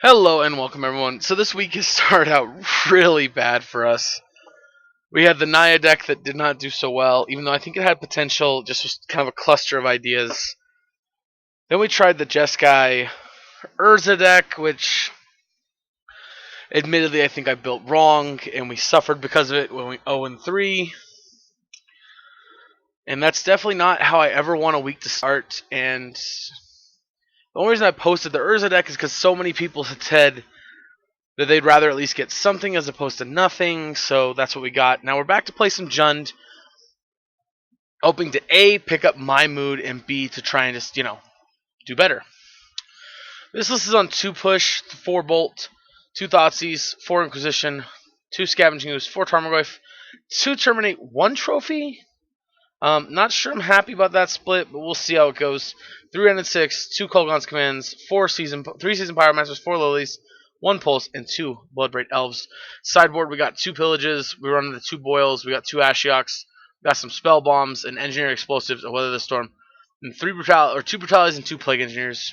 Hello and welcome everyone. So this week has started out really bad for us. We had the Naya deck that did not do so well, even though I think it had potential, just was kind of a cluster of ideas. Then we tried the Jeskai Urza deck, which admittedly I think I built wrong, and we suffered because of it when we 0-3. And that's definitely not how I ever want a week to start. And the only reason I posted the Urza deck is because so many people had said that they'd rather at least get something as opposed to nothing, so that's what we got. Now we're back to play some Jund, hoping to A, pick up my mood, and B, to try and just, do better. This list is on 2 Push, 4 Bolt, 2 Thoughtseize, 4 Inquisition, 2 Scavenging Ooze, 4 Tarmogoyf, 2 Terminate, 1 Trophy. Not sure I'm happy about that split, but we'll see how it goes. 3 Ended 6, 2 Kolgon's Commands, 3 Season Pyromasters, 4 Lilies, 1 Pulse, and 2 Bloodbraid Elves. Sideboard, we got 2 Pillages, we run into 2 Boils, we got 2 Ashioks, we got some Spell Bombs, and Engineer Explosives, a Weather the Storm, and 2 Brutalities and 2 Plague Engineers.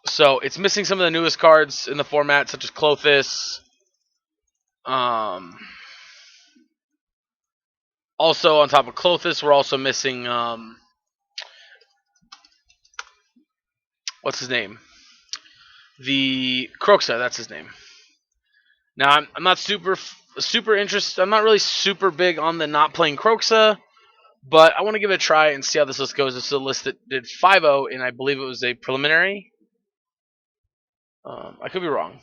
So it's missing some of the newest cards in the format, such as Clothis. Also, on top of Clothis, we're also missing what's his name? The Croxa, that's his name. Now, I'm not super interested. I'm not really super big on the not playing Croxa, but I want to give it a try and see how this list goes. This is a list that did 5-0, and I believe it was a preliminary. I could be wrong,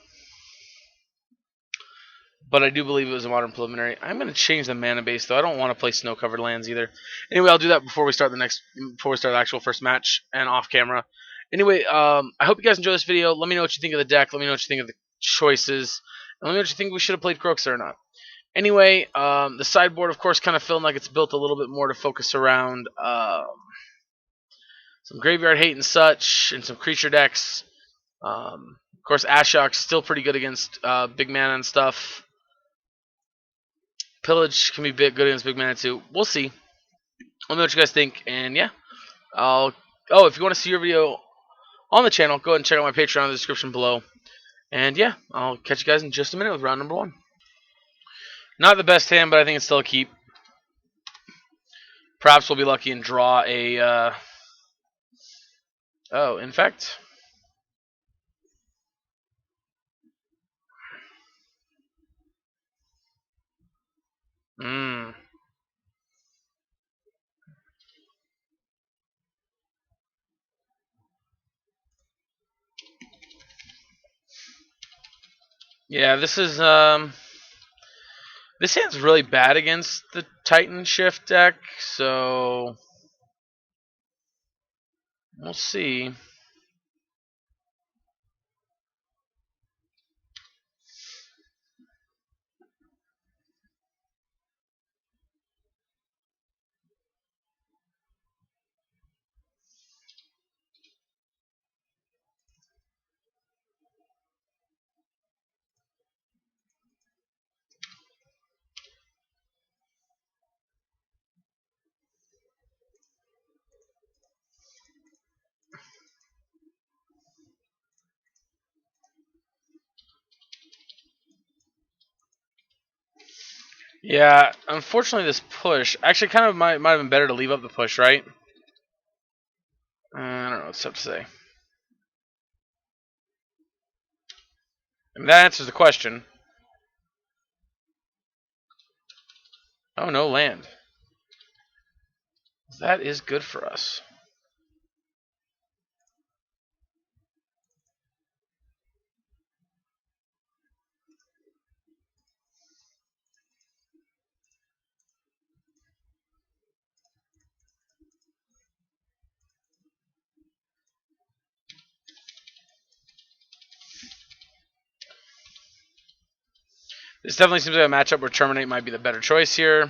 but I do believe it was a modern preliminary. I'm going to change the mana base, though. I don't want to play snow-covered lands either. Anyway, I'll do that before we start the actual first match and off camera. Anyway, I hope you guys enjoy this video. Let me know what you think of the deck. Let me know what you think of the choices. And let me know what you think we should have played Croxa or not. Anyway, the sideboard, of course, kind of feeling like it's built a little bit more to focus around some graveyard hate and such, and some creature decks. Of course, Ashok's still pretty good against big mana and stuff. Pillage can be good against big mana too. We'll see. Let me know what you guys think, and yeah, if you want to see your video on the channel, go ahead and check out my Patreon in the description below. And yeah, I'll catch you guys in just a minute with round number 1. Not the best hand, but I think it's still a keep. Perhaps we'll be lucky and draw a. Oh, in fact. Yeah, this hand's really bad against the Titan Shift deck, so we'll see. Yeah, unfortunately, this push actually kind of might have been better to leave up the push, right? I don't know what's up to say. I mean, that answers the question. Oh, no land. That is good for us. This definitely seems like a matchup where Terminate might be the better choice here.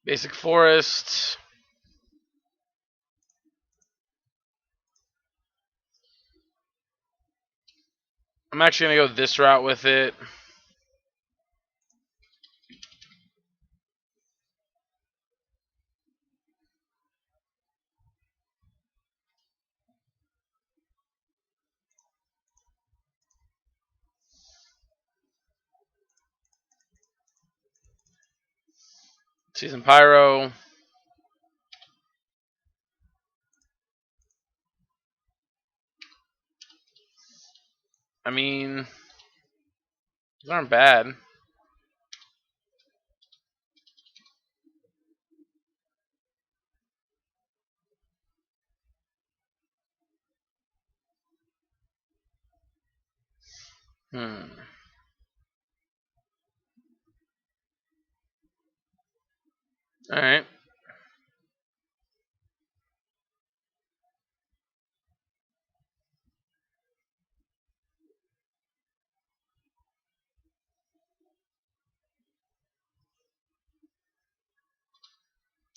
Basic Forest. I'm actually going to go this route with it. Season Pyro. I mean, these aren't bad. Alright.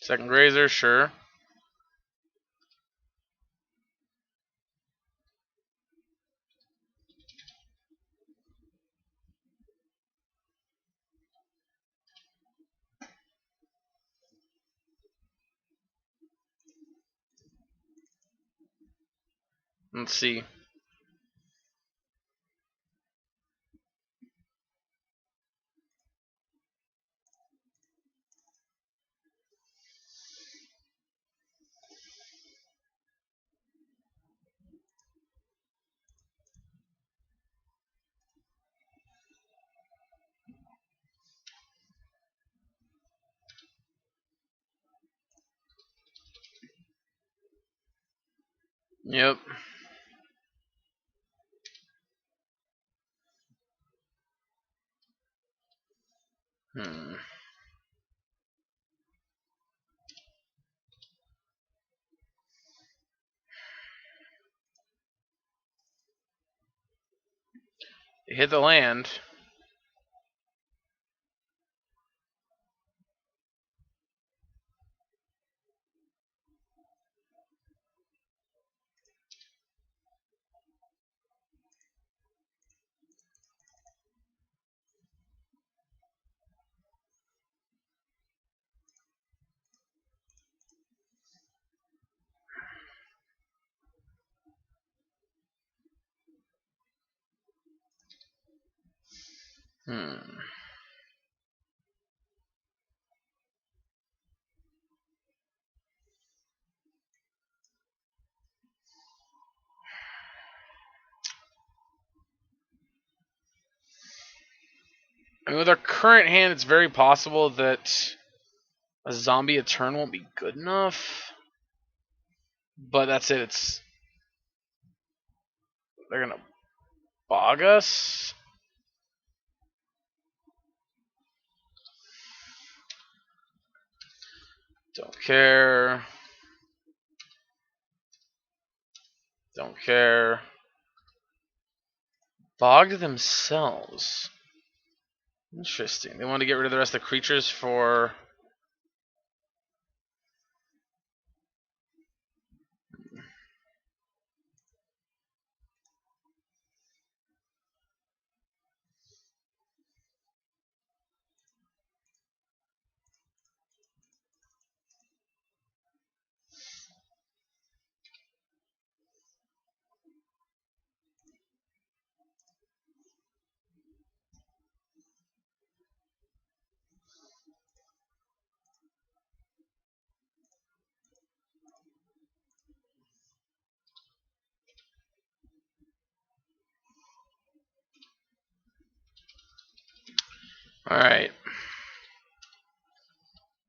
Second Grazer, sure. Let's see. Yep. Hit the land. I mean, with our current hand, it's very possible that a zombie a turn won't be good enough. But that's it. They're gonna bog us. Don't care. Don't care. Bogged themselves. Interesting. They want to get rid of the rest of the creatures for... Alright.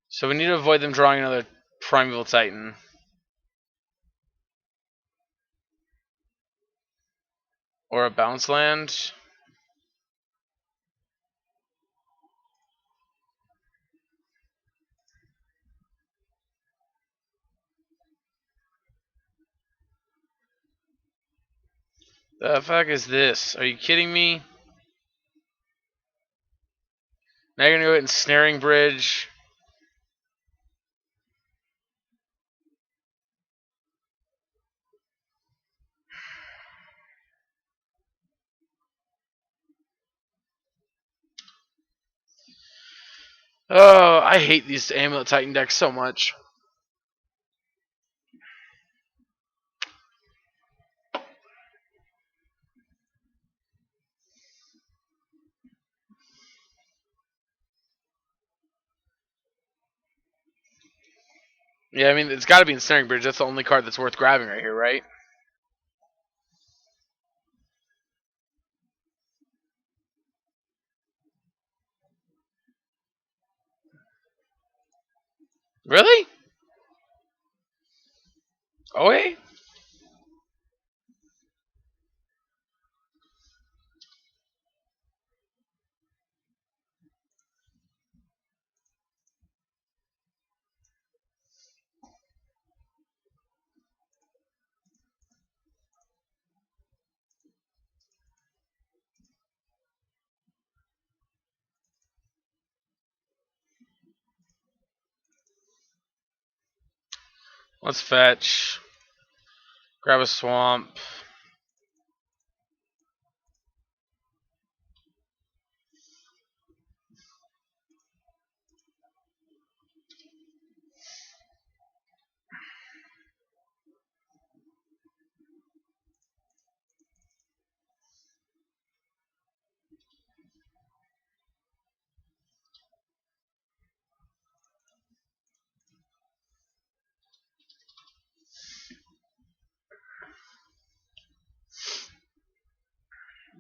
So we need to avoid them drawing another Primeval Titan. Or a bounce land. The fuck is this? Are you kidding me? Now you're gonna go ahead and Snaring Bridge. Oh, I hate these Amulet Titan decks so much. Yeah, I mean, it's got to be Ensnaring Bridge. That's the only card that's worth grabbing right here, right? Really? Okay. Let's fetch. Grab a swamp.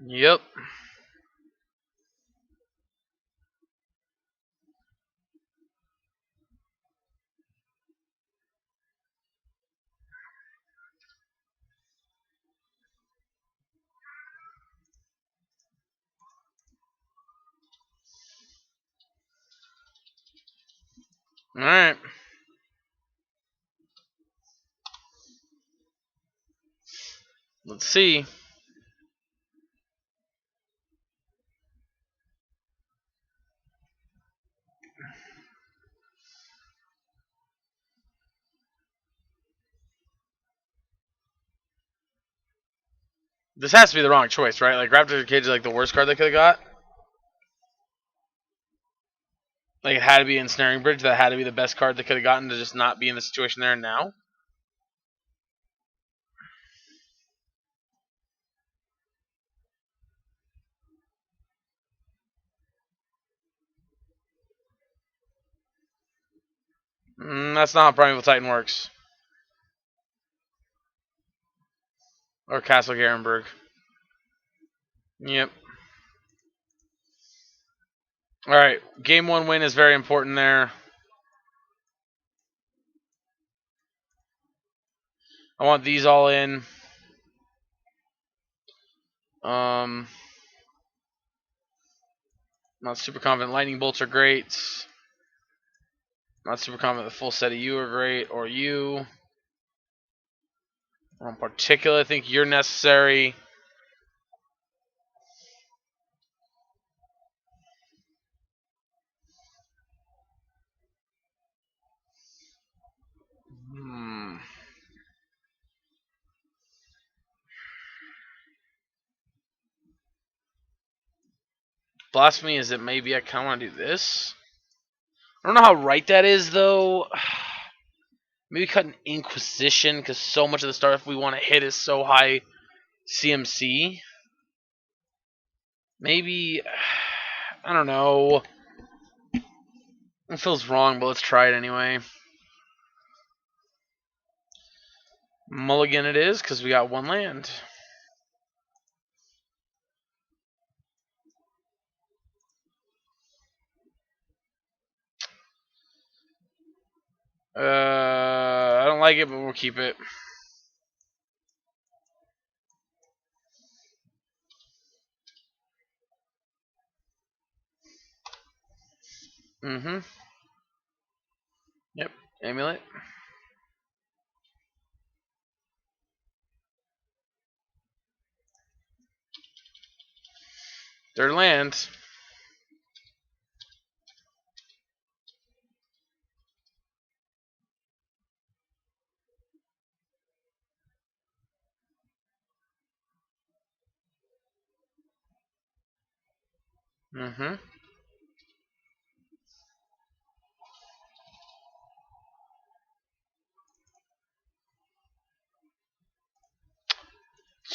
Yep. All right. Let's see. This has to be the wrong choice, right? Like Raptor Cage is like the worst card they could have got. Like it had to be Ensnaring Bridge. That had to be the best card they could have gotten to just not be in the situation they're in now. That's not how Primeval Titan works. Or Castle Garenberg. Yep. All right. Game 1 win is very important there. I want these all in. Um, Not super confident. Lightning bolts are great. Not super confident the full set of you are great, or you. In particular, I think you're necessary. Hmm. Blasphemy is that maybe I kind of want to do this. I don't know how right that is, though. Maybe cut an Inquisition, because so much of the stuff we want to hit is so high CMC. Maybe. I don't know. It feels wrong, but let's try it anyway. Mulligan it is, because we got one land. I don't like it, but we'll keep it. Mm-hmm. Yep. Amulet. Third land. Mm-hmm.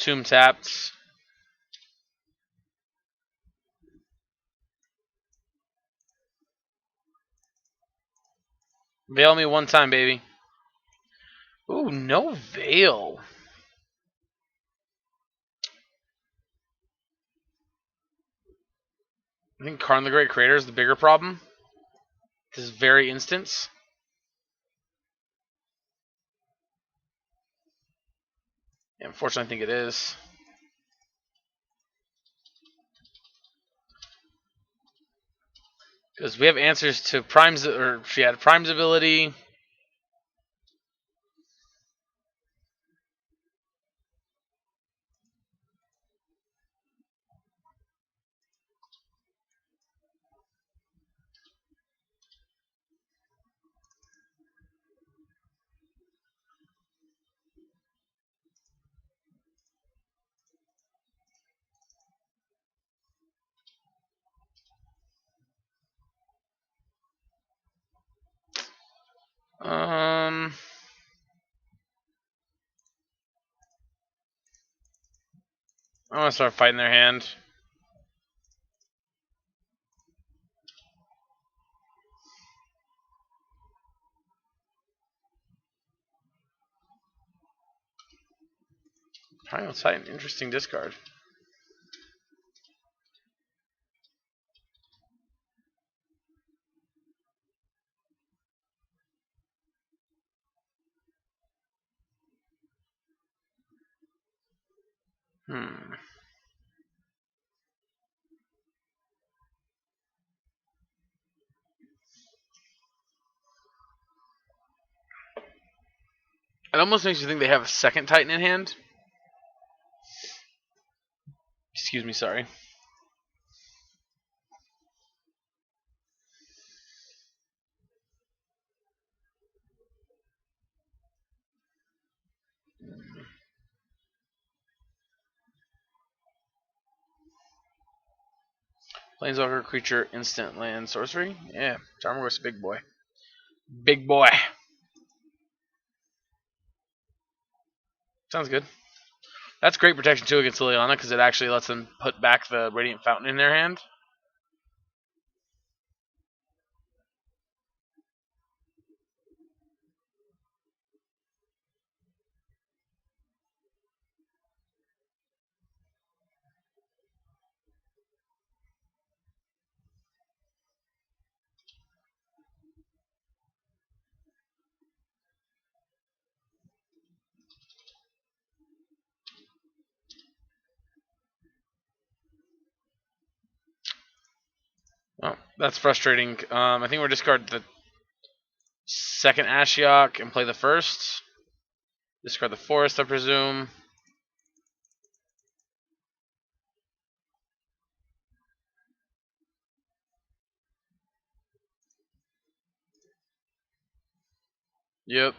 Tomb tapped. Veil me one time, baby. Ooh, no veil. I think Karn the Great Creator is the bigger problem. This very instance. Yeah, unfortunately, I think it is. Because we have answers to Prime's, or she had Prime's ability. I'm gonna start fighting their hand. Primal Titan, interesting discard. It almost makes you think they have a second Titan in hand. Excuse me, sorry. Planeswalker creature, instant land sorcery. Yeah, Tarmogoyf's a big boy. Big boy. Sounds good. That's great protection too against Liliana because it actually lets them put back the Radiant Fountain in their hand. Oh, that's frustrating. I think we're discard the second Ashiok and play the first. Discard the forest, I presume. Yep.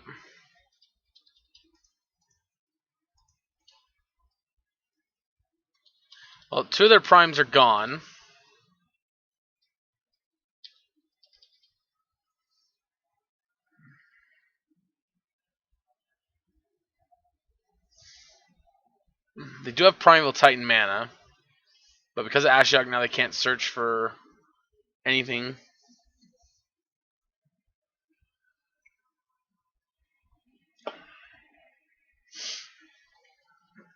Well, two of their primes are gone. They do have Primeval Titan mana, but because of Ashiok now they can't search for anything.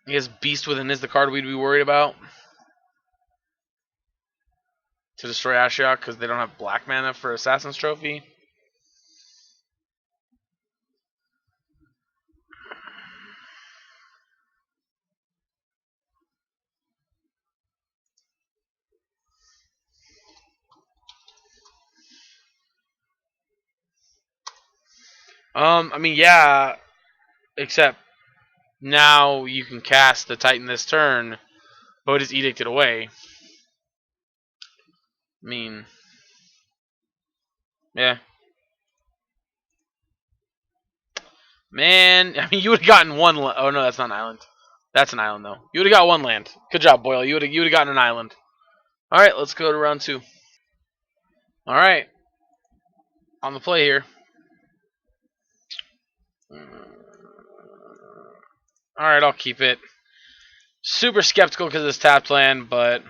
I guess Beast Within is the card we'd be worried about to destroy Ashiok because they don't have black mana for Assassin's Trophy. I mean, yeah, except now you can cast the Titan this turn, but just edict it away. I mean, yeah. Man, I mean, you would have gotten one. Oh no, that's not an island. That's an island though. You would have got one land. Good job, Boyle. You would have gotten an island. All right, let's go to round 2. All right, on the play here. All right, I'll keep it. Super skeptical because of this tapped land, but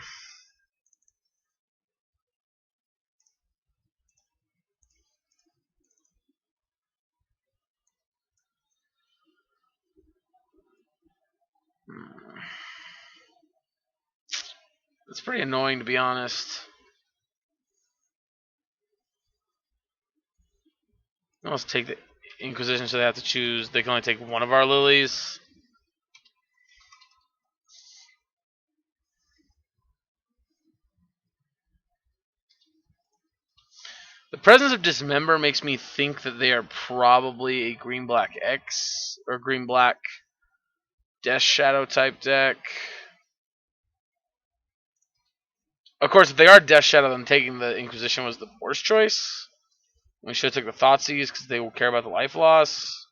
it's pretty annoying to be honest. Let's take the Inquisition, so they have to choose. They can only take one of our lilies. The presence of Dismember makes me think that they are probably a green-black X or green-black Death Shadow type deck. Of course, if they are Death Shadow, then taking the Inquisition was the worst choice. We should have took the Thoughtseize because they will care about the life loss.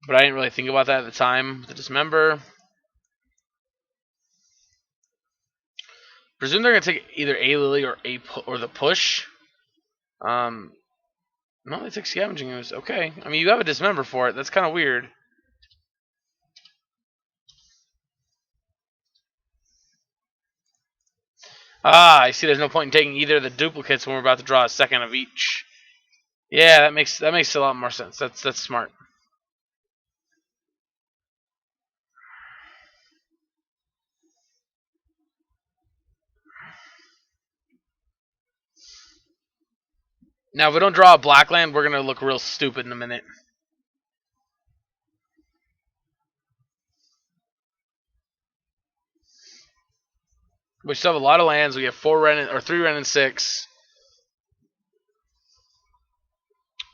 But I didn't really think about that at the time with the Dismember. Presume they're gonna take either a Lily or the push. No, they took Scavenging Ooze. Okay, I mean you have a Dismember for it. That's kind of weird. Ah, I see. There's no point in taking either of the duplicates when we're about to draw a second of each. Yeah, that makes a lot more sense. That's smart. Now, if we don't draw a black land, we're gonna look real stupid in a minute. We still have a lot of lands. We have 3 Ren and 6.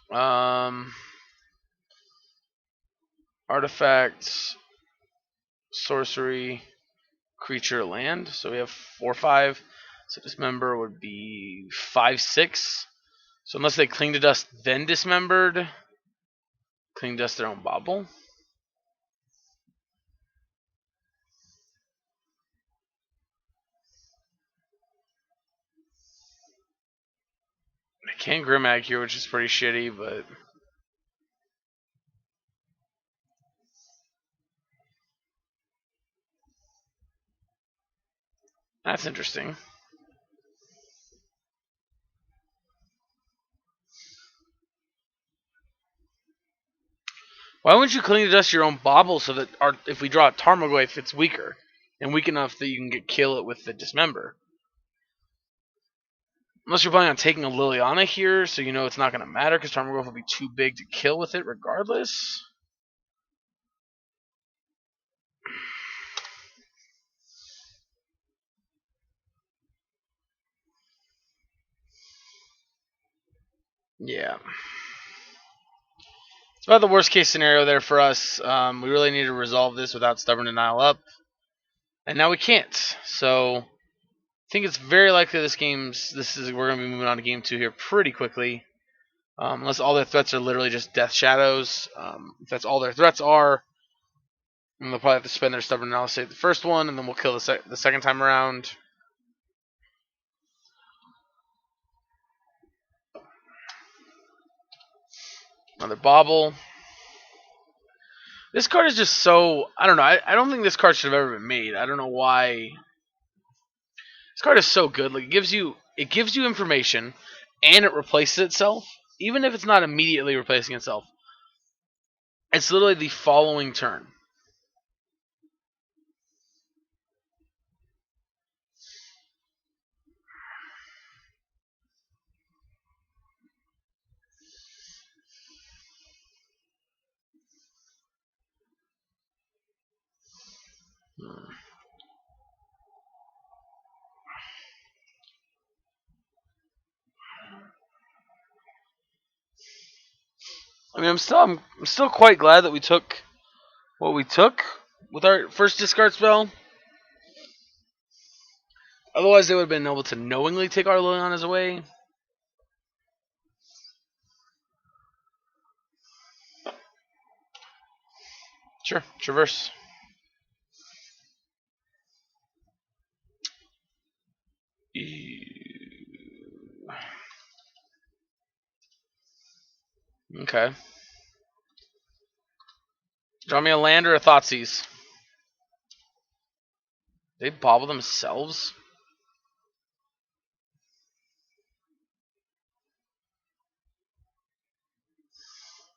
Um, Artifacts, sorcery, creature, land. So we have 4/5. So Dismember would be 5/6. So unless they cling to dust then dismembered, cling to dust their own bauble. They can't Grimag here, which is pretty shitty, but that's interesting. Why wouldn't you cling to dust your own bauble so that if we draw a Tarmogoyf, it's weaker and weak enough that you can kill it with the Dismember? Unless you're planning on taking a Liliana here, so you know it's not going to matter because Tarmogoyf will be too big to kill with it regardless. Yeah. It's about the worst case scenario there for us. We really need to resolve this without Stubborn Denial up. And now we can't. So I think it's very likely we're going to be moving on to game 2 here pretty quickly. Unless all their threats are literally just Death Shadows. If that's all their threats are, then they'll probably have to spend their Stubborn Denial to save the first one, and then we'll kill the second time around. Another Bauble. This card is just so... I don't know. I don't think this card should have ever been made. I don't know why. This card is so good. Like it gives you information, and it replaces itself, even if it's not immediately replacing itself. It's literally the following turn. I mean, I'm still quite glad that we took what we took with our first discard spell. Otherwise, they would have been able to knowingly take our Liliana's away. Sure, traverse. Okay. Draw me a land or a Thoughtseize. They bobble themselves?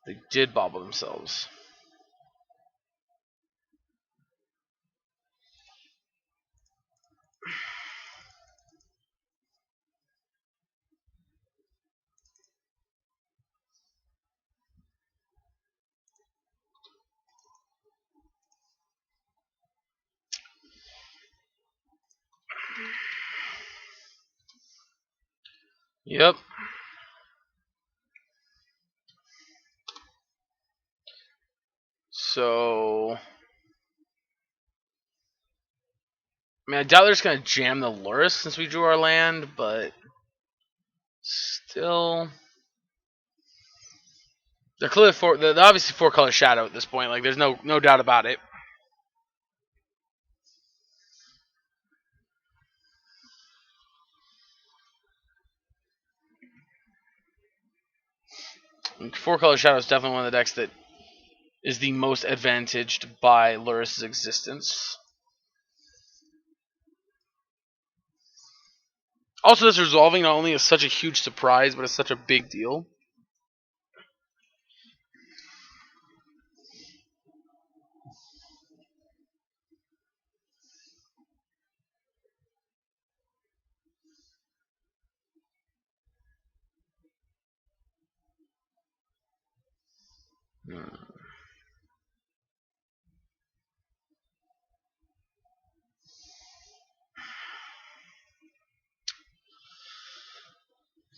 They did bobble themselves. Yep. So, I mean, I doubt they're just gonna jam the Lurrus since we drew our land, but still, they're clearly they're obviously 4-color shadow at this point. Like, there's no doubt about it. And 4-color shadow is definitely one of the decks that is the most advantaged by Lurrus's existence. Also, this resolving not only is such a huge surprise, but it's such a big deal.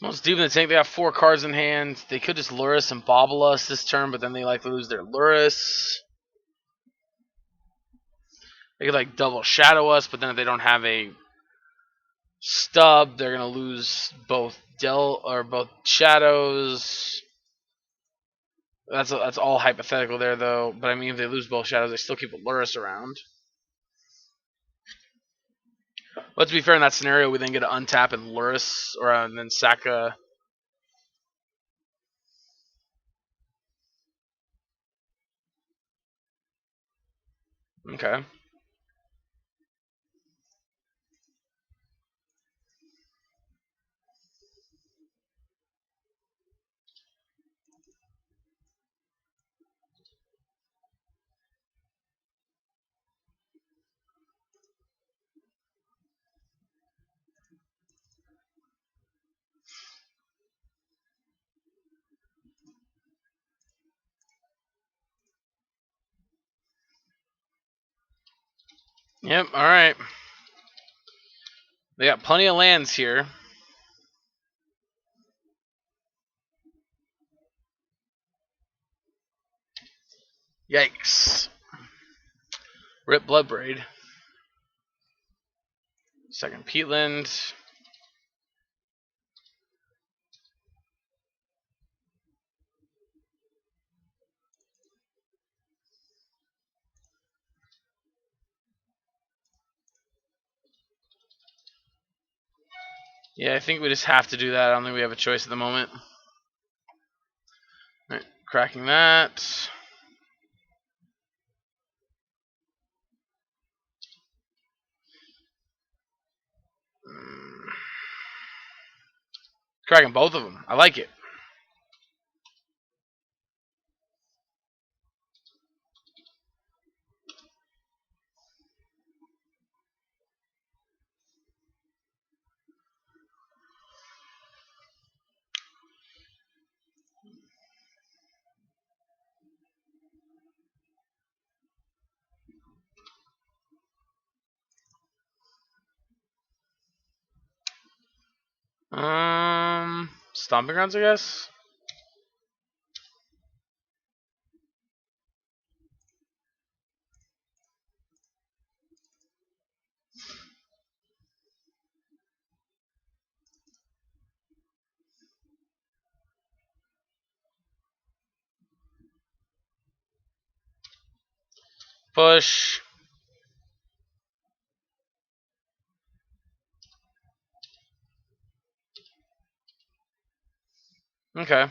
Most deep in the tank, they have 4 cards in hand. They could just Lurrus and bobble us this turn, but then they likely lose their Lurrus. They could like double shadow us, but then if they don't have a stub, they're gonna lose both both shadows. That's all hypothetical there though. But I mean, if they lose both shadows, they still keep a Lurrus around. But to be fair, in that scenario, we then get to untap and Lurrus, or and then sack a. Okay. Yep. All right. They got plenty of lands here. Yikes. Rip Bloodbraid. Second Peatland. Yeah, I think we just have to do that. I don't think we have a choice at the moment. Alright, cracking that. Cracking both of them. I like it. Stomping grounds, I guess. Push. Okay.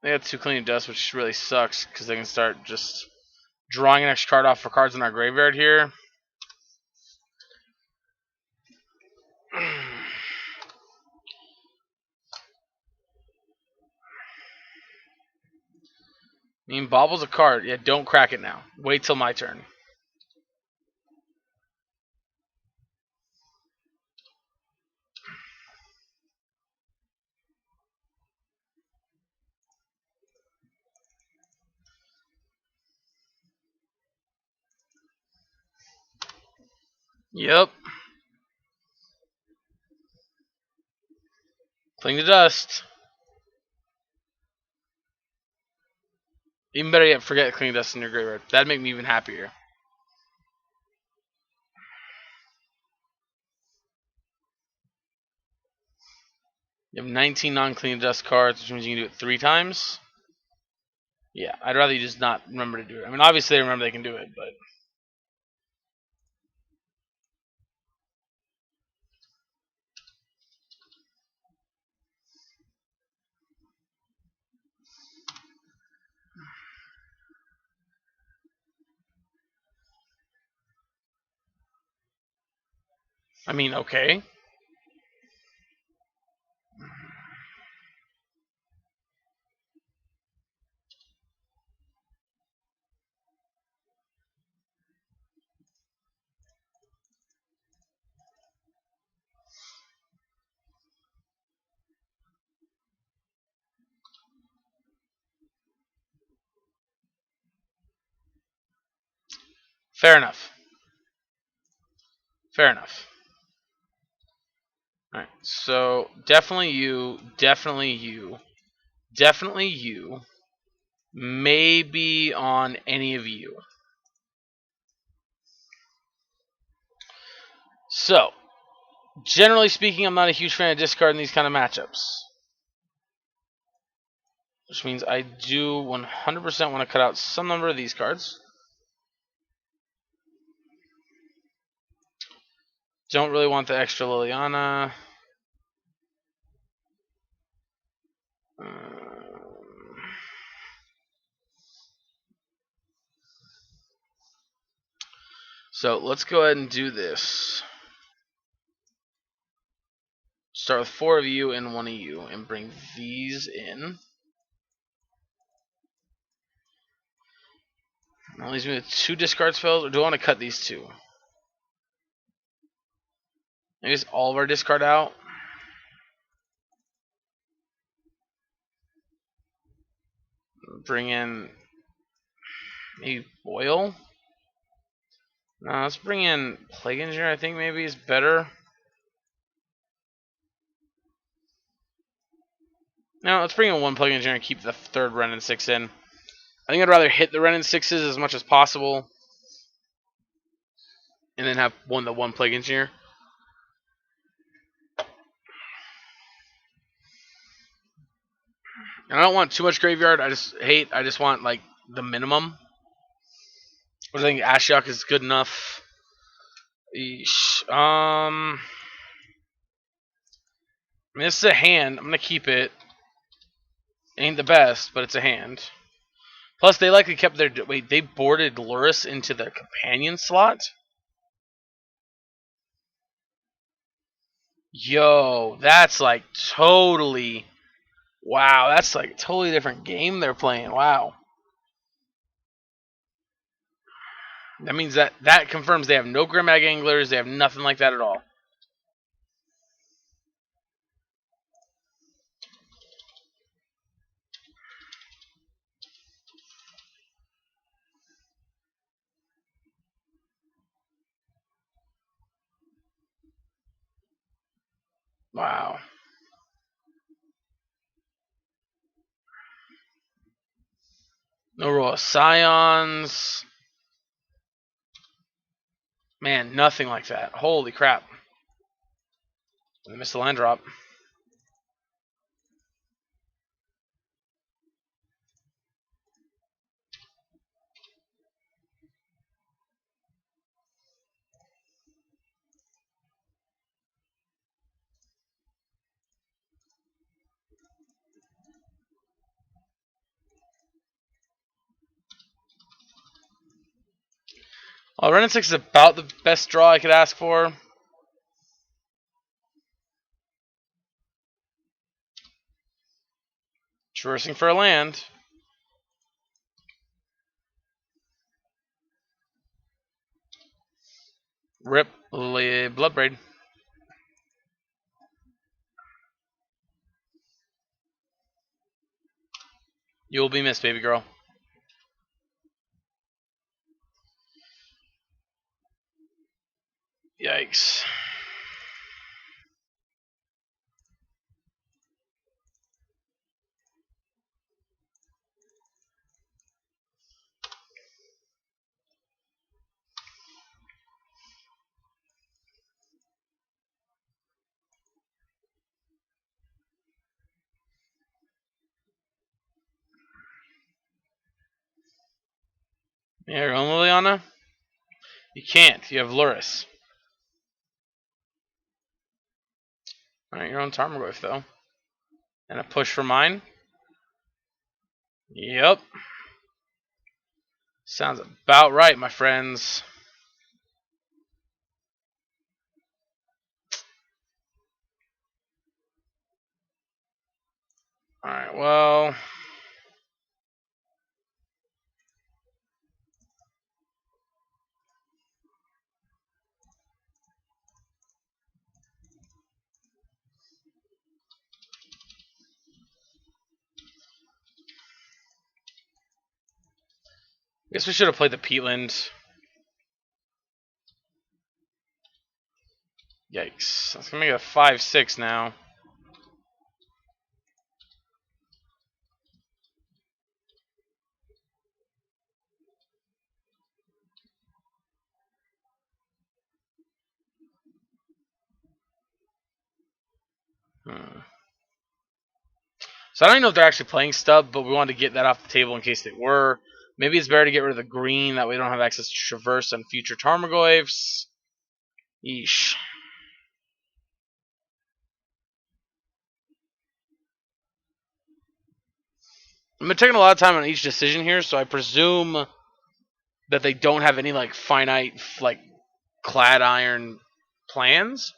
They got 2 clean dust, which really sucks because they can start just drawing an extra card off for cards in our graveyard here. I mean, Bobble's a card. Yeah, don't crack it now. Wait till my turn. Yep. Cling to dust. Even better yet, forget cling to dust in your graveyard. That'd make me even happier. You have 19 non-clean dust cards, which means you can do it 3 times. Yeah, I'd rather you just not remember to do it. I mean, obviously they remember they can do it, but... I mean, okay. Fair enough. Fair enough. Alright, so definitely you, definitely you, definitely you, maybe on any of you. So, generally speaking, I'm not a huge fan of discarding these kind of matchups. Which means I do 100% want to cut out some number of these cards. Don't really want the extra Liliana. So let's go ahead and do this. Start with 4 of you and 1 of you and bring these in. That leaves me with 2 discard spells, or do I want to cut these 2? I guess all of our discard out. Bring in maybe Boil. No, let's bring in Plague Engineer. I think maybe is better. No, let's bring in 1 Plague Engineer and keep the 3rd Ren and 6 in. I think I'd rather hit the Ren and 6s as much as possible, and then have the 1 Plague Engineer. And I don't want too much graveyard. I just want like the minimum. I think Ashiok is good enough. Eesh. I mean, this is a hand. I'm gonna keep it. Ain't the best, but it's a hand. Plus, they likely kept their wait. They boarded Luris into their companion slot. Yo, that's like totally. Wow, that's like a totally different game they're playing. Wow. That means that confirms they have no Grimag Anglers. They have nothing like that at all. Wow. No roll of Scions. Man, nothing like that. Holy crap. I missed the line drop. Wrenn and 6 is about the best draw I could ask for. Traversing for a land. Rip Bloodbraid. You will be missed, baby girl. Yikes. Yeah, you're going Liliana? You can't. You have Luris. Alright, you're on Tarmogoyf, though. And a push for mine? Yep. Sounds about right, my friends. Alright, well... I guess we should have played the Peatland. Yikes. That's going to make it a 5-6 now. So I don't even know if they're actually playing Stub, but we wanted to get that off the table in case they were. Maybe it's better to get rid of the green, that way we don't have access to Traverse on future Tarmogoyfs. Yeesh. I've been taking a lot of time on each decision here, so I presume that they don't have any like finite like clad iron plans.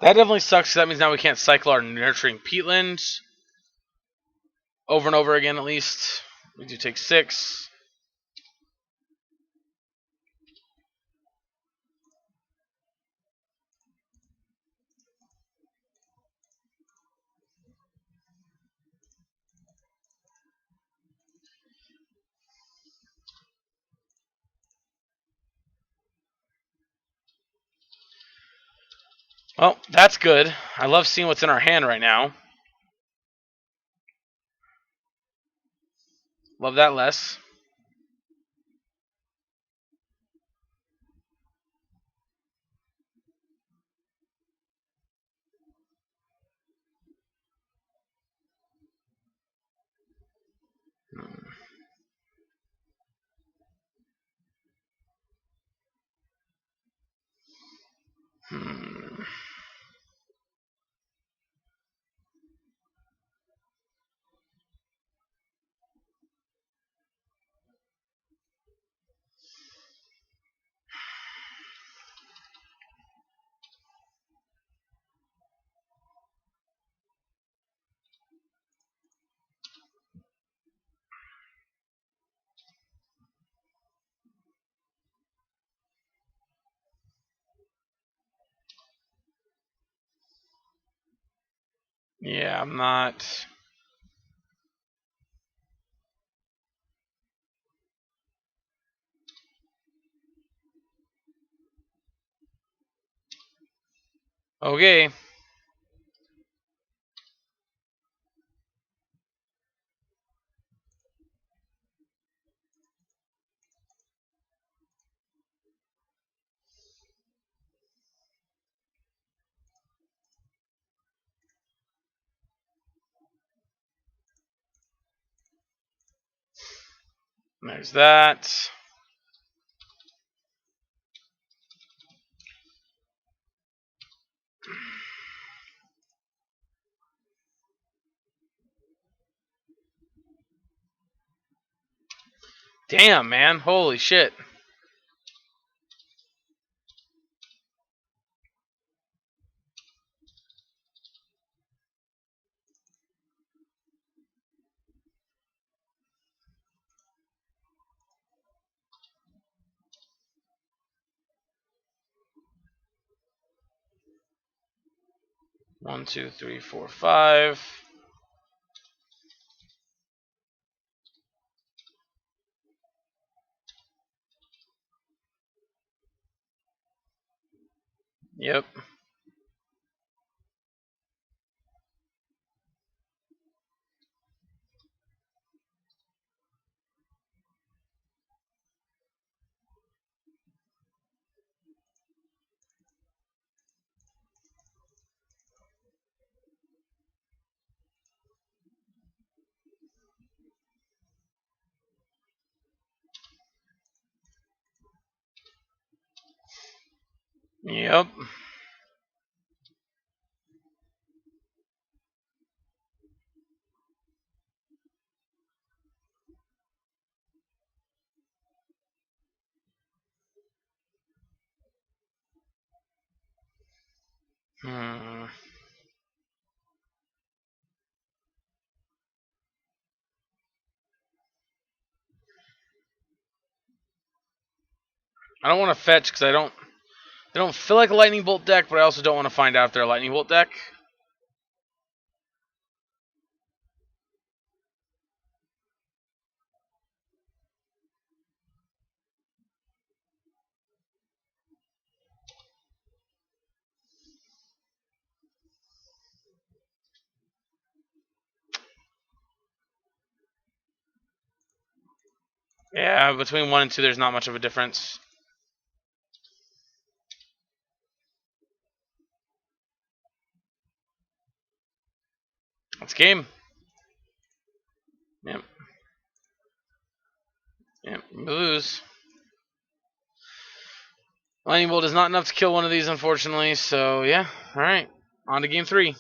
That definitely sucks, 'cause that means now we can't cycle our nurturing peatland over and over again at least. We do take 6. Well, that's good. I love seeing what's in our hand right now. Love that less. Hmm. Yeah, I'm not. Okay. There's that. Damn, man. Holy shit. One, two, three, four, five. Yep. Yep. Hmm. I don't want to fetch because I don't feel like a lightning bolt deck, but I also don't want to find out if they're a lightning bolt deck. Yeah, between 1 and 2, there's not much of a difference. It's game. Yep. Yep. We lose. Lightning bolt is not enough to kill one of these, unfortunately. So yeah. All right. On to game 3.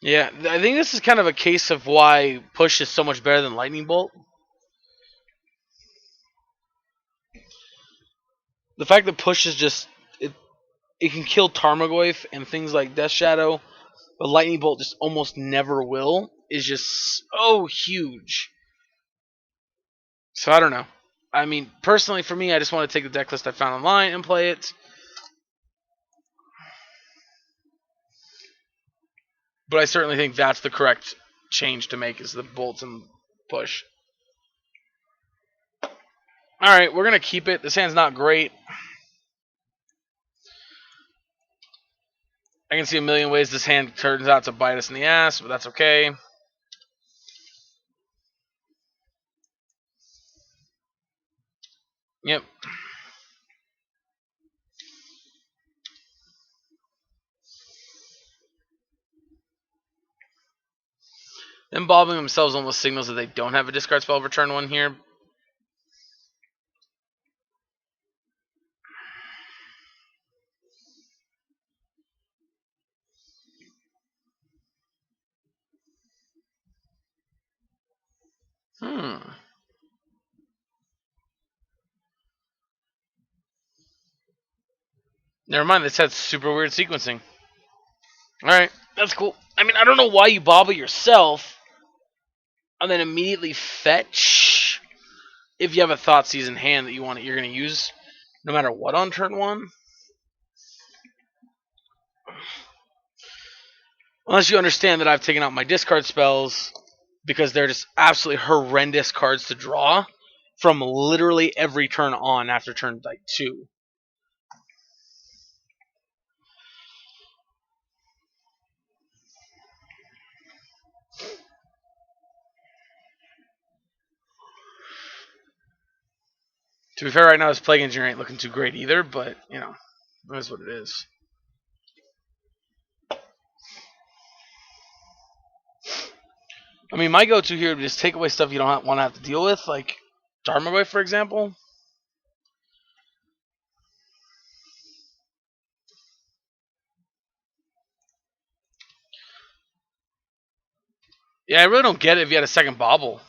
Yeah, I think this is kind of a case of why push is so much better than lightning bolt. The fact that push is just it can kill Tarmogoyf and things like Death Shadow, but lightning bolt just almost never will is just so huge. So I don't know. I mean, personally for me, I just want to take the deck list I found online and play it. But I certainly think that's the correct change to make is the bolts and push. Alright, we're gonna keep it. This hand's not great. I can see a million ways this hand turns out to bite us in the ass, but that's okay. Yep. Them bobbing themselves almost signals that they don't have a discard spell for turn 1 here. Never mind, this had super weird sequencing. Alright, that's cool. I mean, I don't know why you bobble yourself and then immediately fetch if you have a Thoughtseize in hand that you're gonna use no matter what on turn 1. Unless you understand that I've taken out my discard spells because they're just absolutely horrendous cards to draw from literally every turn on after turn 2. To be fair, right now his Plague Engineer ain't looking too great either, but that's what it is. I mean, my go-to here would just take away stuff you don't want to have to deal with, like Darmaway, for example. Yeah, I really don't get it if you had a second bobble.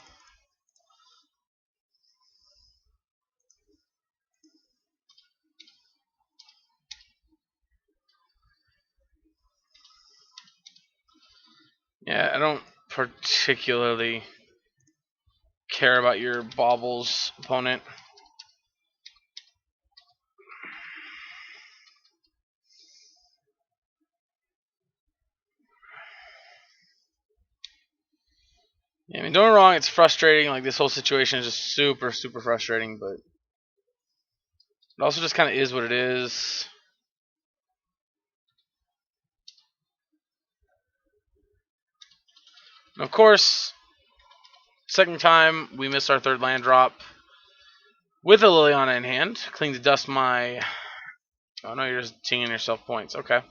Yeah, I don't particularly care about your baubles, opponent. Yeah, I mean, don't get me wrong, it's frustrating. Like, this whole situation is just super, super frustrating, but it also just kind of is what it is. And of course, second time we missed our third land drop with a Liliana in hand. Clean to dust my. Oh no, you're just tinging yourself points. Okay.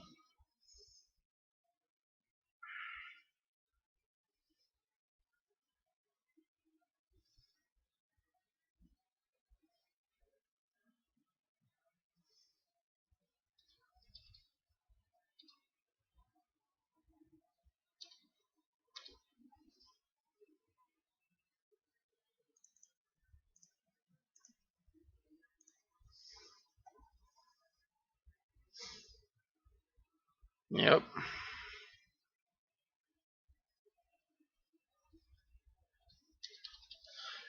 Yep.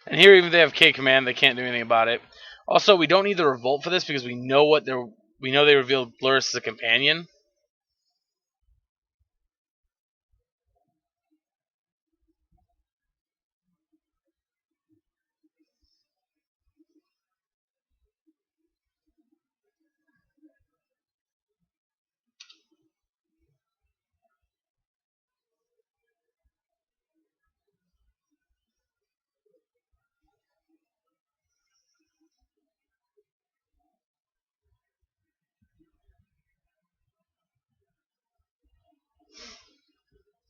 And here, even if they have K command, they can't do anything about it. Also, we don't need the revolt for this because we know what they're. We know they revealed Blurus as a companion.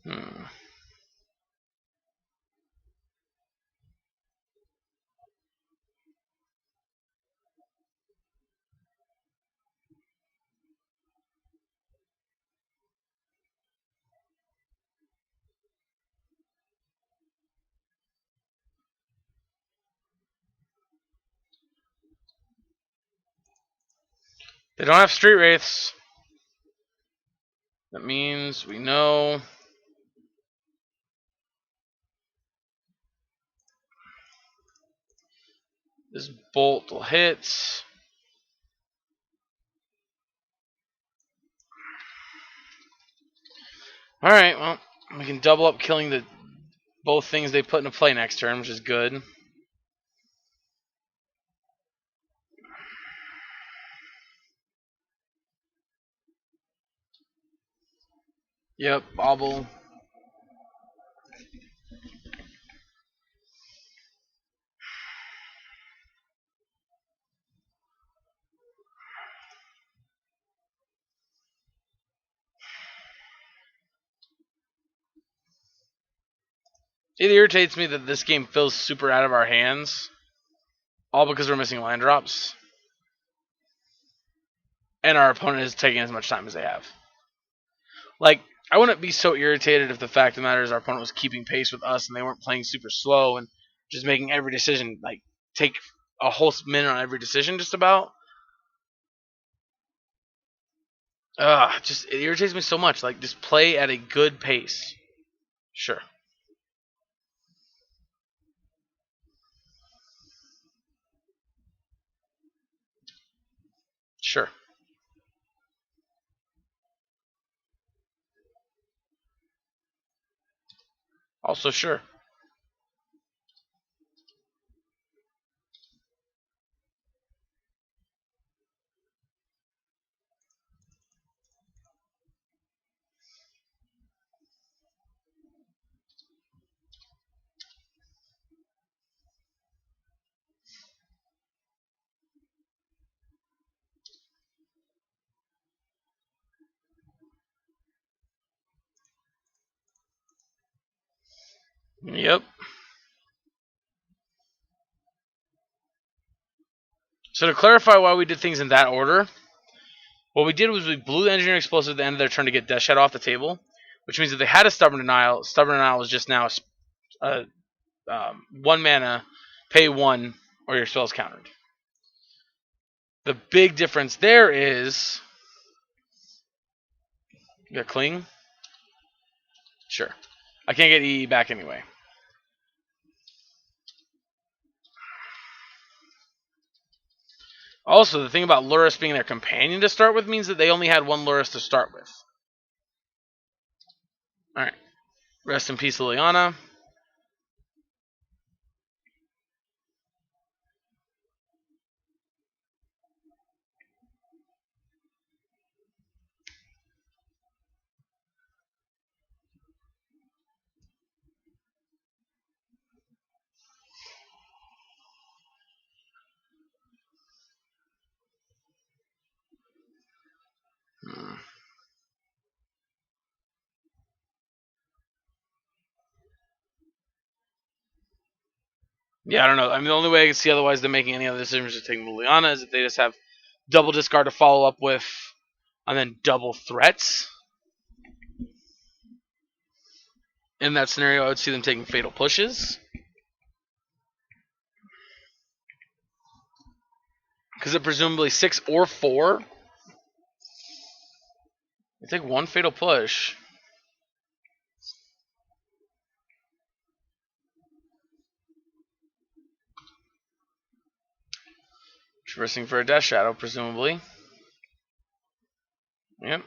Hmm. They don't have street wraiths. That means we know. This bolt will hit. Alright, well, we can double up killing the both things they put into play next turn, which is good. Yep, bobble. It irritates me that this game feels super out of our hands, all because we're missing land drops, and our opponent is taking as much time as they have. Like, I wouldn't be so irritated if the fact of the matter is our opponent was keeping pace with us and they weren't playing super slow and just making every decision, like, take a whole minute on every decision just about. Just it irritates me so much. Like, just play at a good pace. Sure. Sure. Also, sure. Yep. So to clarify why we did things in that order, what we did was we blew the engineer explosive at the end of their turn to get Death Shadow off the table. which means if they had a Stubborn Denial is just now a 1 mana, pay 1, or your spell's countered. The big difference there is... You got Cling? Sure. I can't get EE back anyway. Also, the thing about Lurrus being their companion to start with means that they only had 1 Lurrus to start with. Alright. Rest in peace, Liliana. Yeah, I don't know. I mean, the only way I can see otherwise than making any other decisions to take Liliana is if they just have double discard to follow up with, and then double threats. In that scenario, I would see them taking Fatal Pushes. Because it presumably 6 or 4. You take 1 Fatal Push. Traversing for a Death Shadow, presumably. Yep.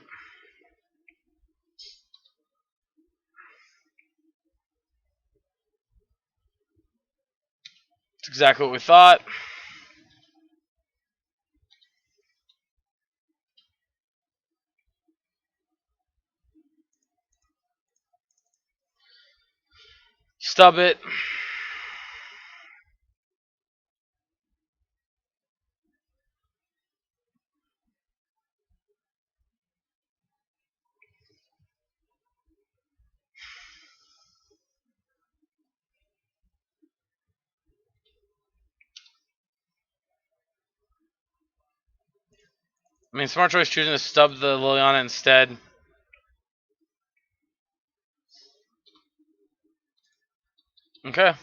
That's exactly what we thought. Stub it. I mean, smart choice choosing to stub the Liliana instead. Okay. I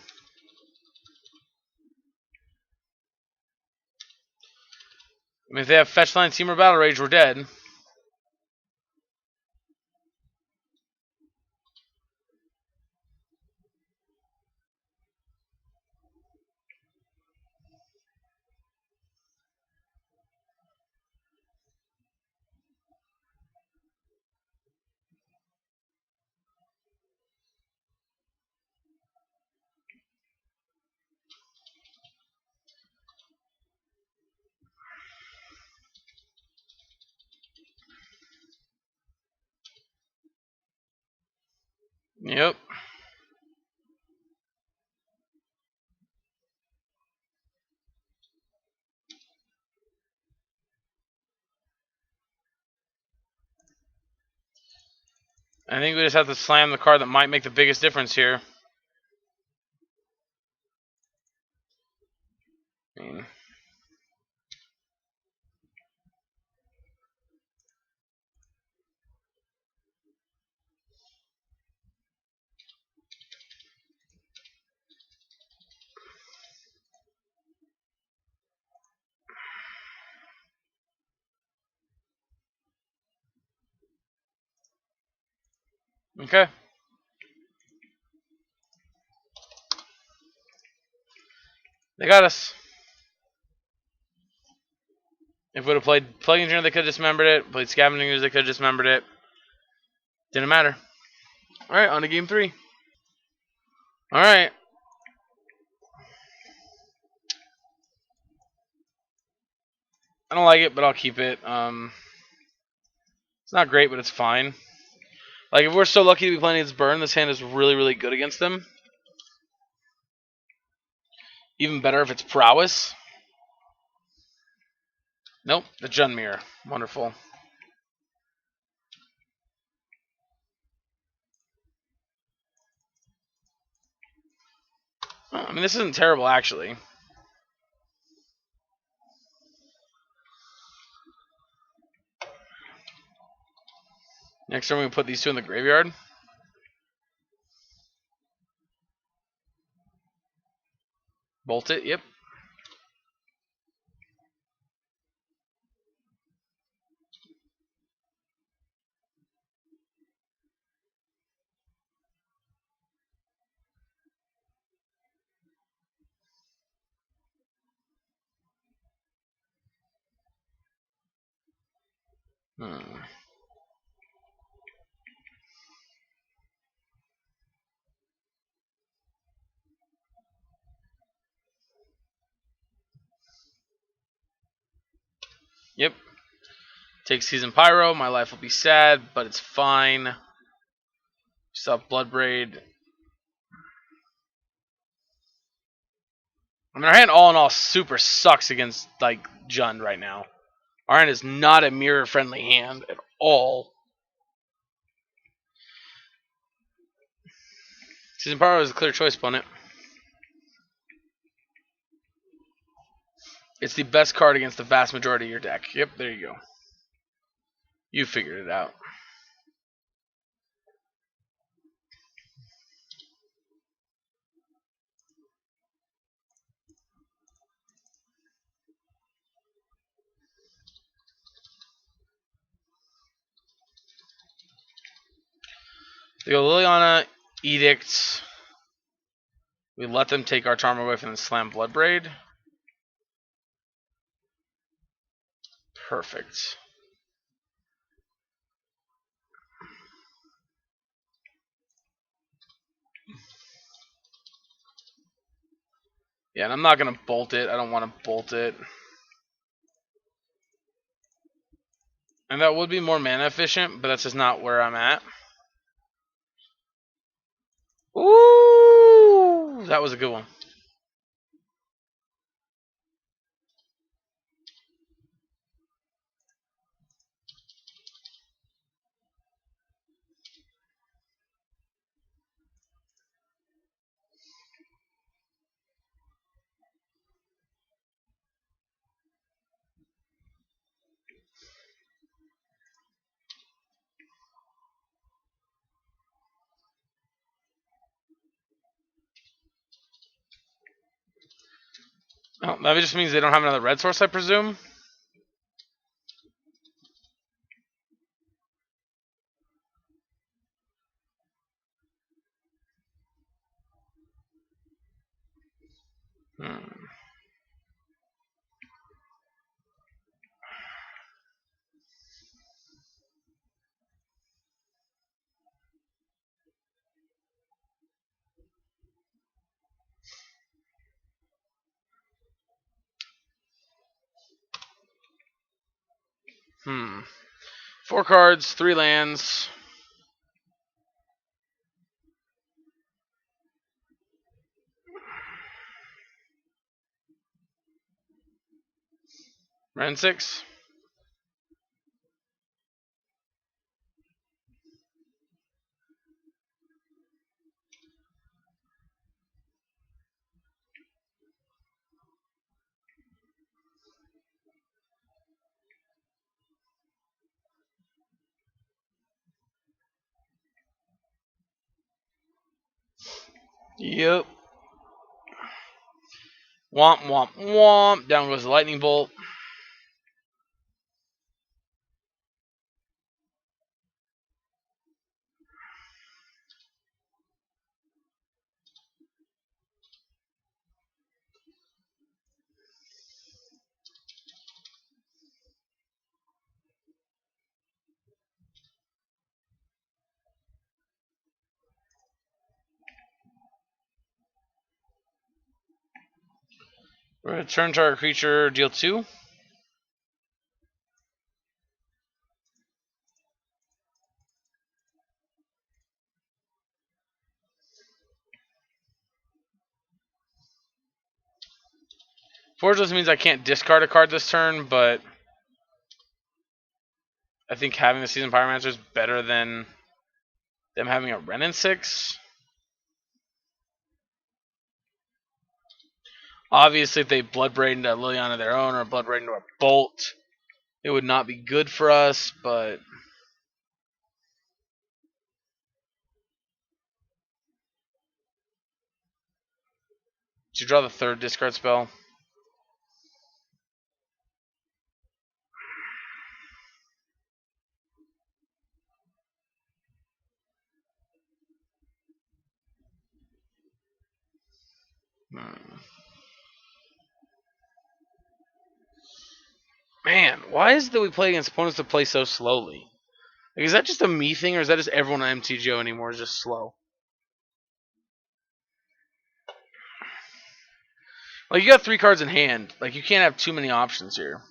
mean, if they have Fetch Line, Team, or Battle Rage, we're dead. Yep. I think we just have to slam the card that might make the biggest difference here. I mean, okay. They got us. If we would have played Plague Engineer, they could have dismembered it. Played Scavengers, they could have dismembered it. Didn't matter. Alright, on to game 3. Alright. I don't like it, but I'll keep it. It's not great, but it's fine. Like, if we're so lucky to be playing against Burn, this hand is really, really good against them. Even better if it's Prowess. Nope, the Junmir. Wonderful. I mean, this isn't terrible, actually. Next turn, we put these 2 in the graveyard. Bolt it, yep. Hmm. Yep. Take Season Pyro. My life will be sad, but it's fine. Still have Bloodbraid. I mean, our hand all in all super sucks against like Jund right now. Our hand is not a mirror friendly hand at all. Season Pyro is a clear choice, opponent. It's the best card against the vast majority of your deck. Yep, there you go. You figured it out. They go Liliana, Edict. We let them take our Charmer Whiff and then slam Bloodbraid. Perfect. Yeah, and I'm not going to bolt it. I don't want to bolt it. And that would be more mana efficient, but that's just not where I'm at. Ooh, that was a good one. Oh, that just means they don't have another red source, I presume. Hmm. Hmm. 4 cards, 3 lands. Ren 6. Yep. Womp, womp, womp. Down goes the lightning bolt. Return target creature, deal 2. Forgeless means I can't discard a card this turn, but I think having the Season Pyromancer is better than them having a Ren in 6. Obviously, if they Bloodbraid into Liliana their own or Bloodbraid into a Bolt, it would not be good for us, but Did you draw the third discard spell? Man, why is it that we play against opponents that play so slowly? Like, is that just a me thing, or is that just everyone on MTGO anymore is just slow? Like, you got 3 cards in hand. Like, you can't have too many options here.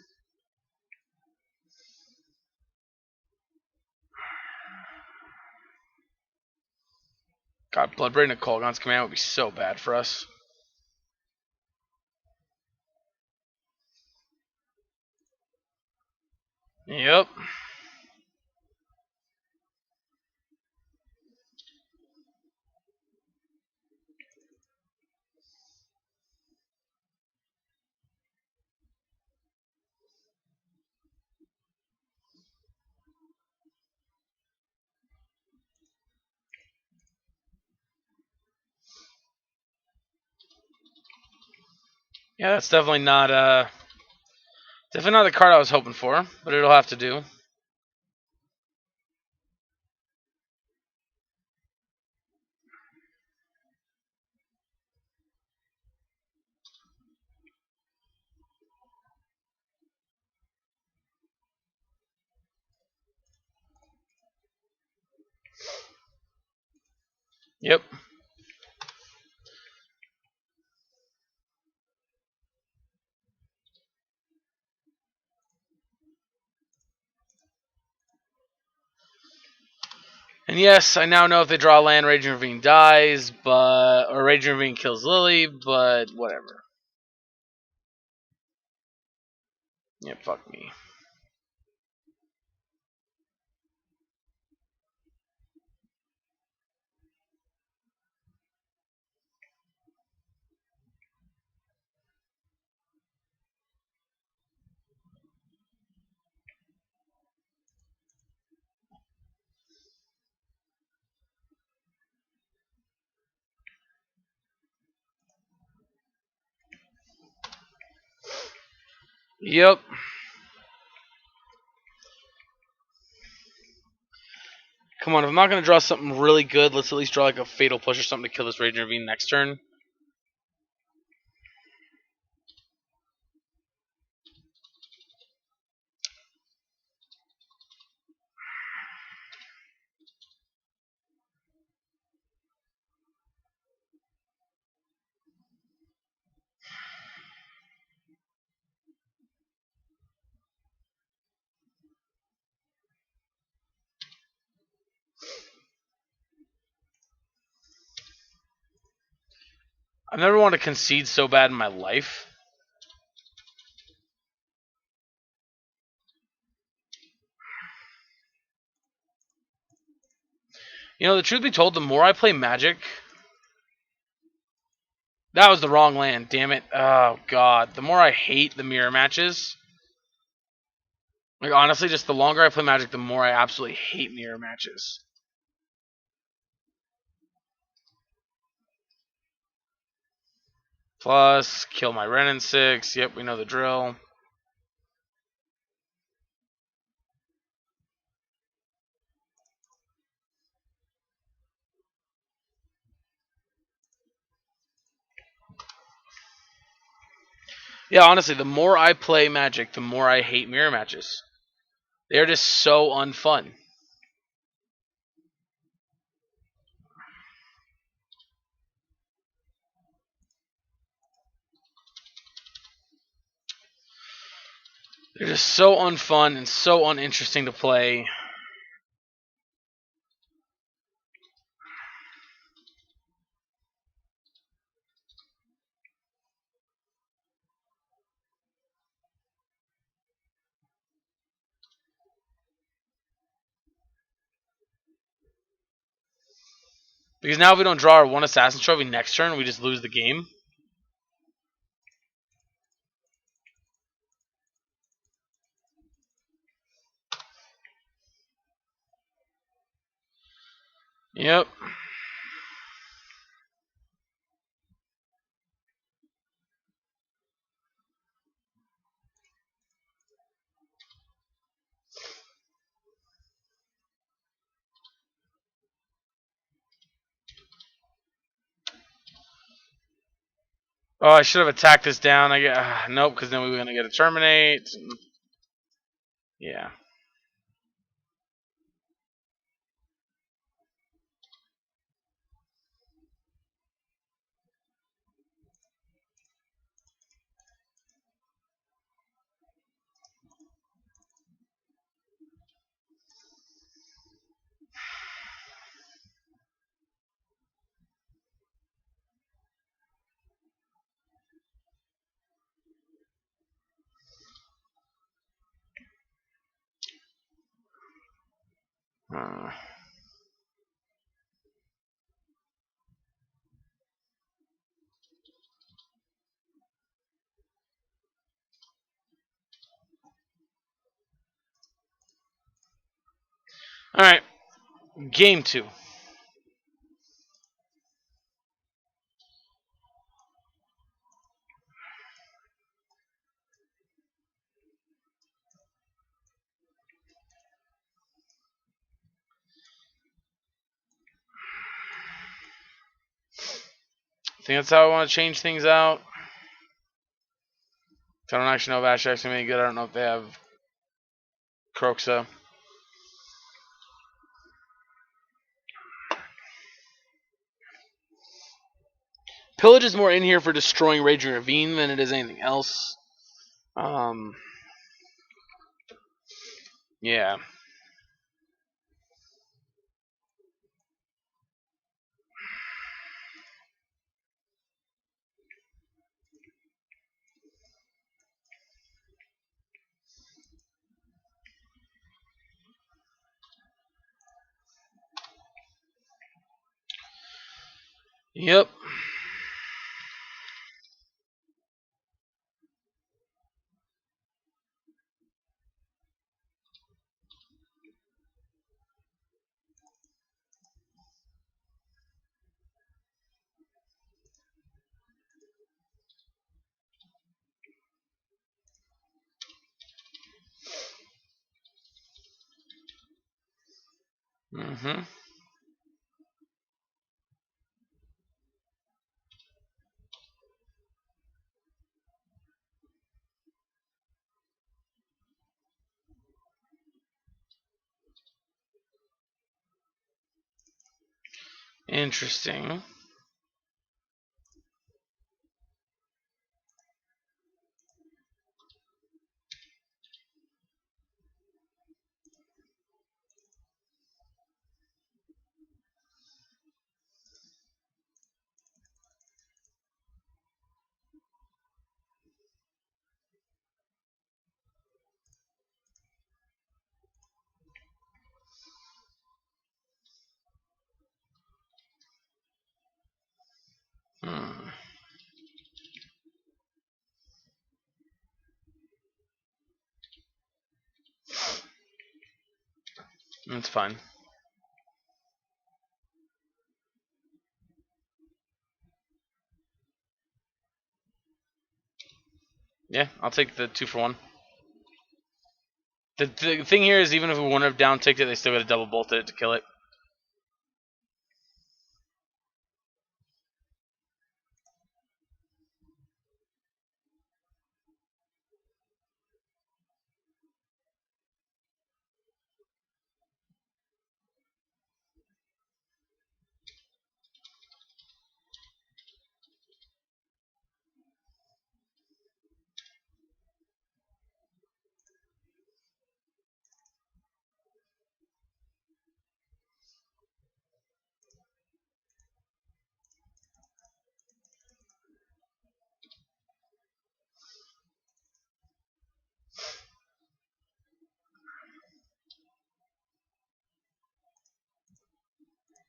God, Bloodbraid and Kolaghan's Command would be so bad for us. Yep. Yeah, that's definitely not the card I was hoping for, but it'll have to do. Yep. And yes, I now know if they draw land, Raging Ravine dies, or Raging Ravine kills Lily, but whatever. Yeah, fuck me. Yep. Come on, if I'm not going to draw something really good, let's at least draw like a Fatal Push or something to kill this Raging Ravine next turn. I've never wanted to concede so bad in my life. You know, the truth be told, the more I play Magic... That was the wrong land, damn it. Oh, God. The more I hate the mirror matches... Like, honestly, just the longer I play Magic, the more I absolutely hate mirror matches. Plus, kill my Ren in 6. Yep, we know the drill. Yeah, honestly, the more I play Magic, the more I hate mirror matches. They're just so unfun. They're just so unfun and so uninteresting to play. Because now if we don't draw our one Assassin Trophy next turn, we just lose the game. Yep. Oh, I should have attacked this down. I get nope, because then we were gonna get a terminate. Yeah. Uh, all right, game two. I think that's how I want to change things out. I don't actually know if Ashak's gonna be good. I don't know if they have Croxa. Pillage is more in here for destroying Raging Ravine than it is anything else. Um, yeah. Yep. Mm-hmm. Interesting. Hmm. That's fine. Yeah, I'll take the 2-for-1. The thing here is, even if we wouldn't have down ticked it, they still got to double bolted it to kill it.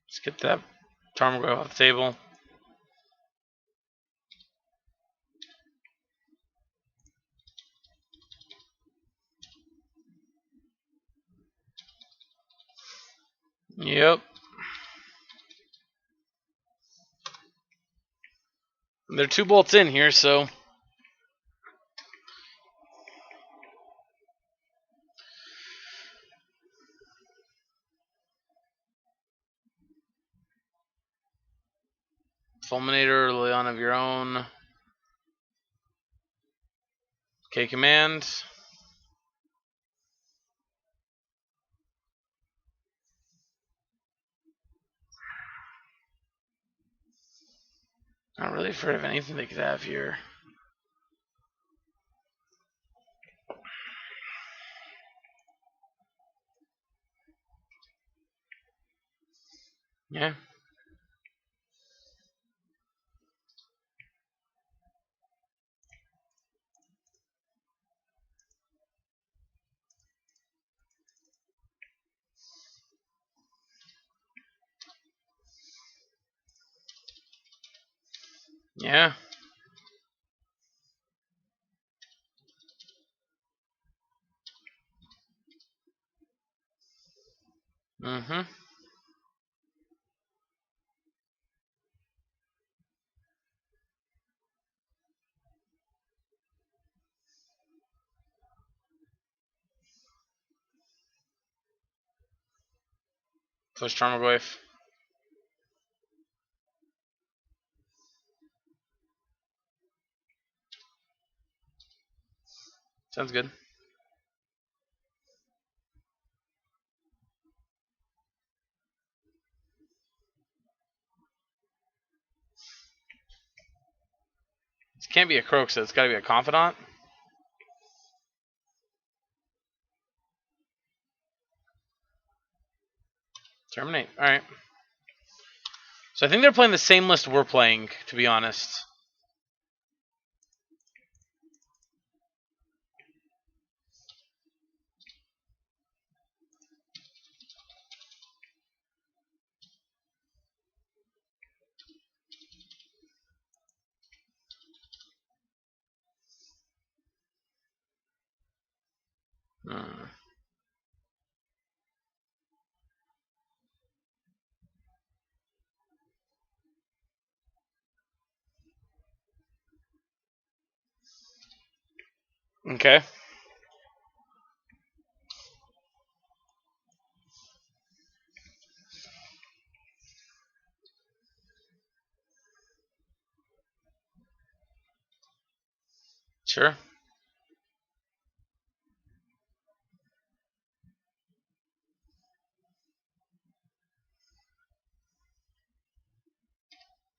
Let's get that Tarmogoyf off the table. Yep. They're 2 bolts in here, so Fulminator, Leon of your own. Okay, command. Not really afraid of anything they could have here. Yeah. Yeah. Mm-hmm. Push Tarmogoyf. Sounds good. This can't be a Croak, so it's got to be a Confidant. Terminate. All right. So I think they're playing the same list we're playing, to be honest. Hmm. Okay. Sure.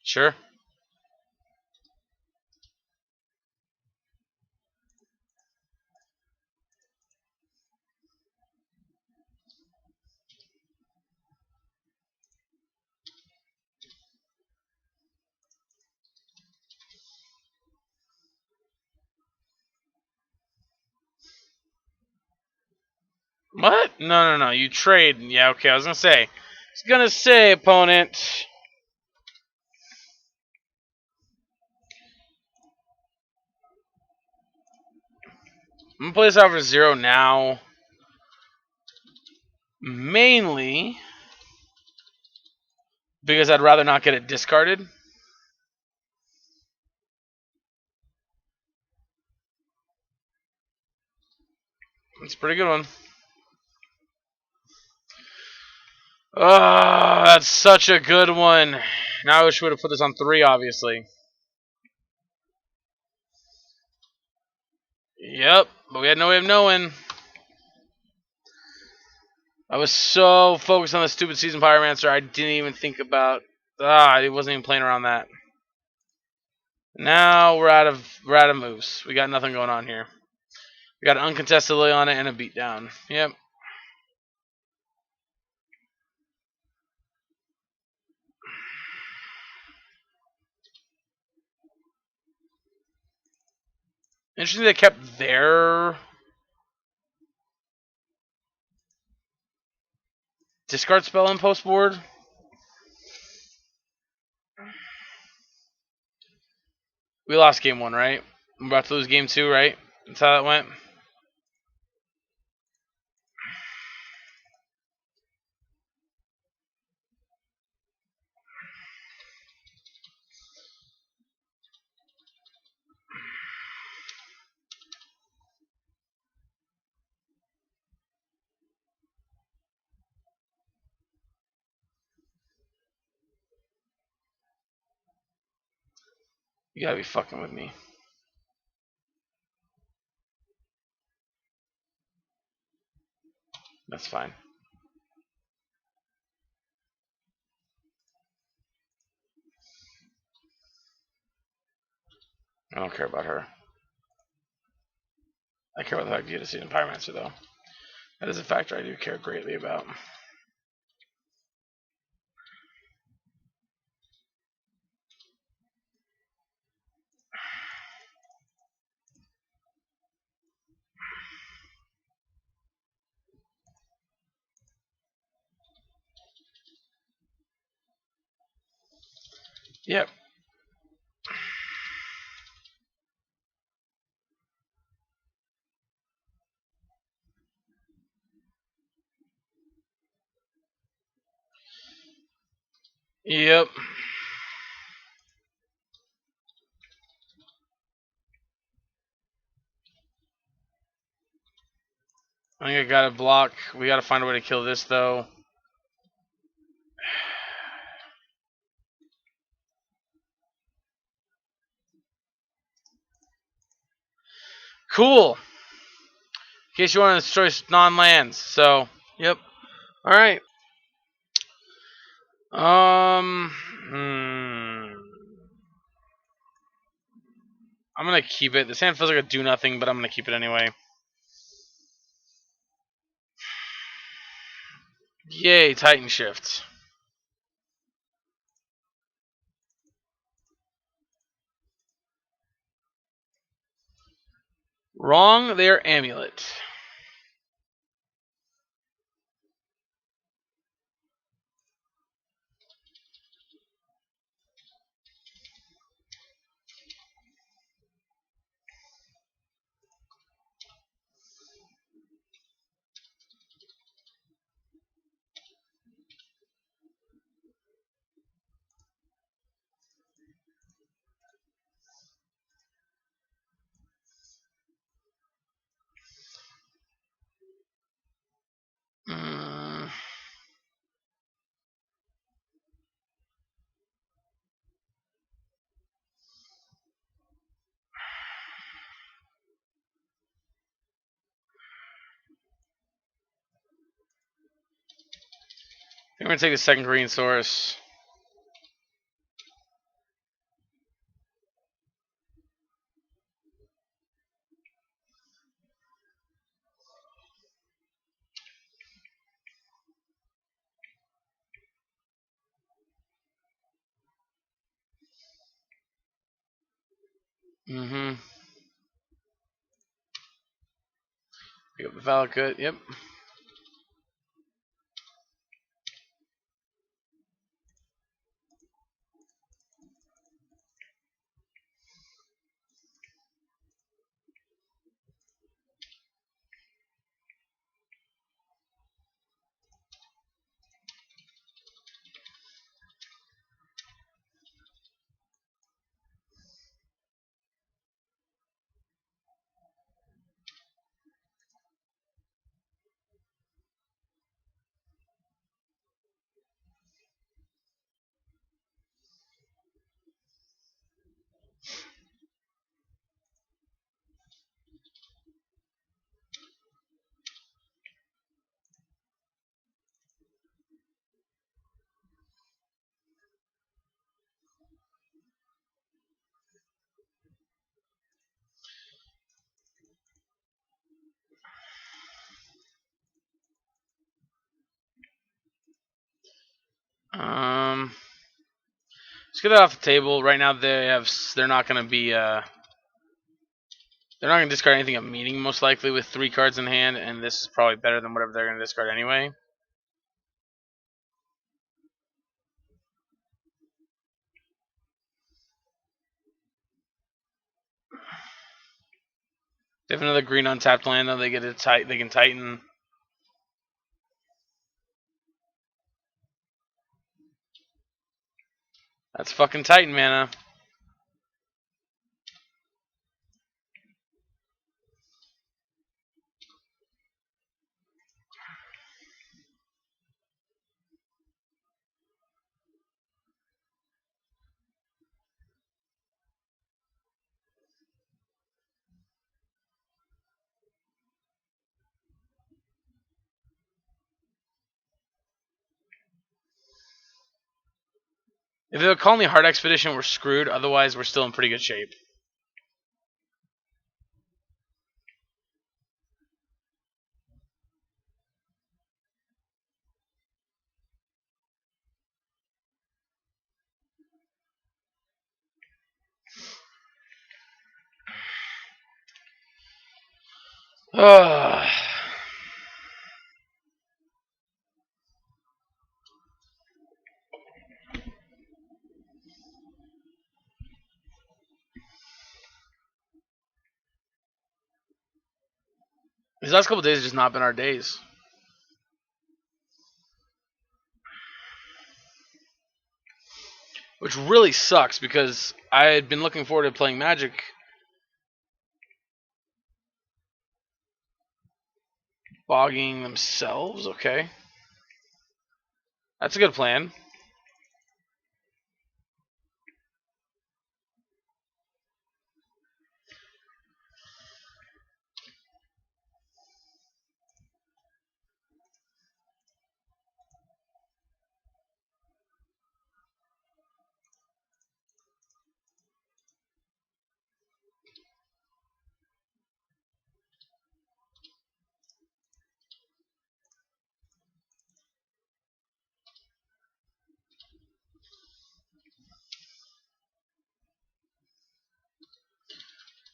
Sure. What? No. You trade. Yeah, okay. I was gonna say, opponent. I'm gonna play this out for 0 now. Mainly because I'd rather not get it discarded. It's a pretty good one. Oh, that's such a good one. Now I wish we would have put this on 3, obviously. Yep, but we had no way of knowing. I was so focused on the stupid Season Pyromancer, I didn't even think about. I wasn't even playing around that. Now we're out of moves. We got nothing going on here. We got an uncontested lay on it and a beatdown. Yep. Interesting they kept their discard spell in post board. We lost game 1, right? We're about to lose game 2, right? That's how that went. You gotta be fucking with me. That's fine. I don't care about her. I care about the fact that you get to see an Pyromancer, though. That is a factor I do care greatly about. Yep. Yep. I think I gotta block. We gotta find a way to kill this, though. Cool. In case you want to destroy non-lands. So, yep. All right. Hmm. I'm gonna keep it. This hand feels like a do nothing, but I'm gonna keep it anyway. Yay, Titan Shift. Wrong there, Amulet. Mm. I'm gonna take the second green source. Mm-hmm. Pick up the Valakut. Yep. Let's get that off the table. Right now, they're not gonna be they're not gonna discard anything of meaning most likely with 3 cards in hand, and this is probably better than whatever they're gonna discard anyway. They have another green untapped land, though. They get a they can Titan. That's fucking Titan mana. If they're calling the Hard Expedition, we're screwed. Otherwise, we're still in pretty good shape. Ugh. These last couple days have just not been our days. Which really sucks because I had been looking forward to playing Magic. Bogging themselves? Okay. That's a good plan.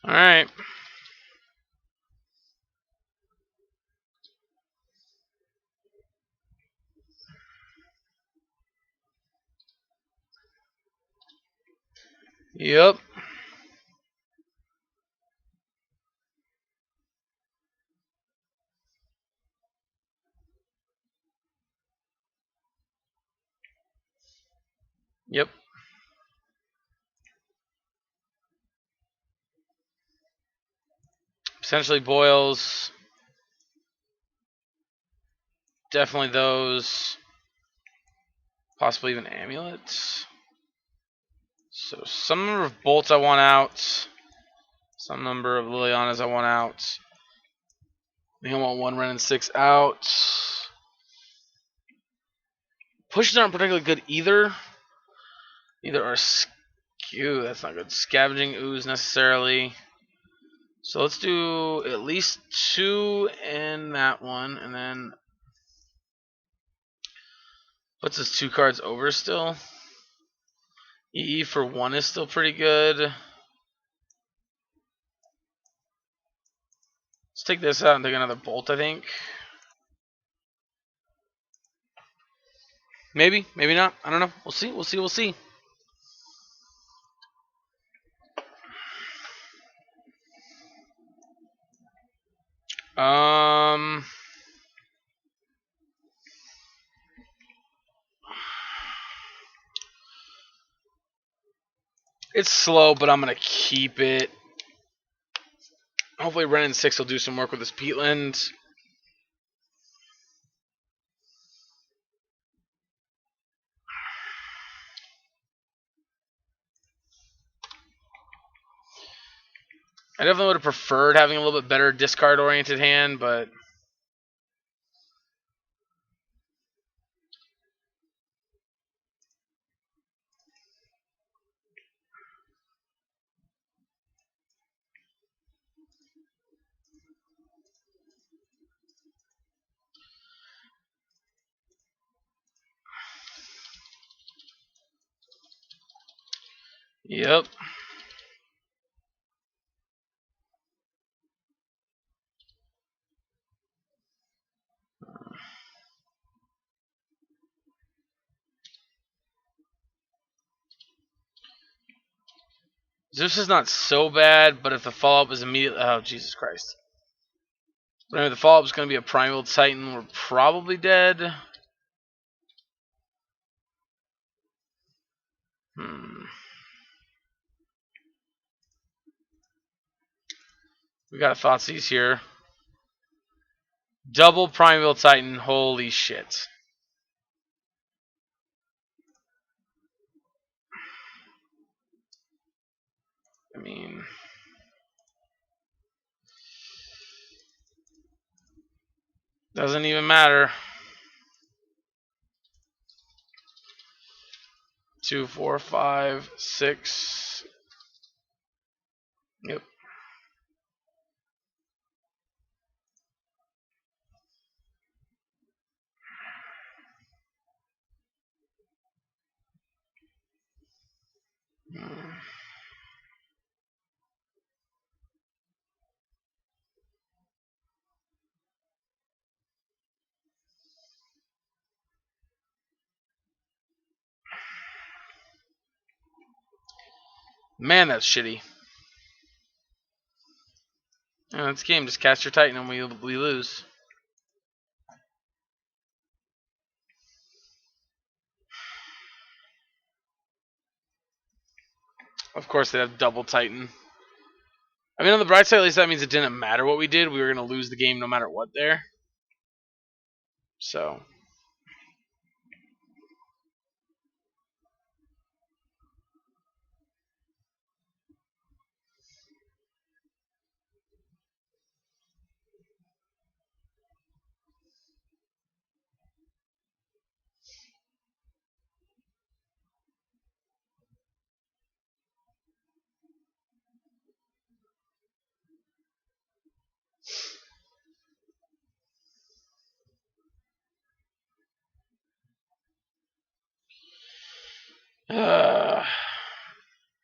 Alright. Yep. Yep. Potentially boils. Definitely those. Possibly even amulets. So some number of bolts I want out. Some number of Lilianas I want out. I think I want one Ren and 6 out. Pushes aren't particularly good either. Neither are skew. That's not good. Scavenging ooze necessarily. So let's do at least 2 in that one, and then puts us 2 cards over still. EE for 1 is still pretty good. Let's take this out and take another bolt, I think. Maybe, maybe not. I don't know. We'll see. We'll see. We'll see. Um, it's slow, but I'm gonna keep it. Hopefully, Ren and 6 will do some work with this peatland. I definitely would have preferred having a little bit better discard-oriented hand, but yep. Zeus is not so bad, but if the follow-up is immediately... Oh, Jesus Christ. But if the follow-up is going to be a Primal Titan, we're probably dead. We got a Thoughtseize here. Double Primal Titan, holy shit. I mean... Doesn't even matter. 2, 4, 5, 6. Yep. Man, that's shitty. Yeah, it's game. Just cast your Titan and we lose. Of course, they have double Titan. I mean, on the bright side, at least that means it didn't matter what we did. We were going to lose the game no matter what there. So.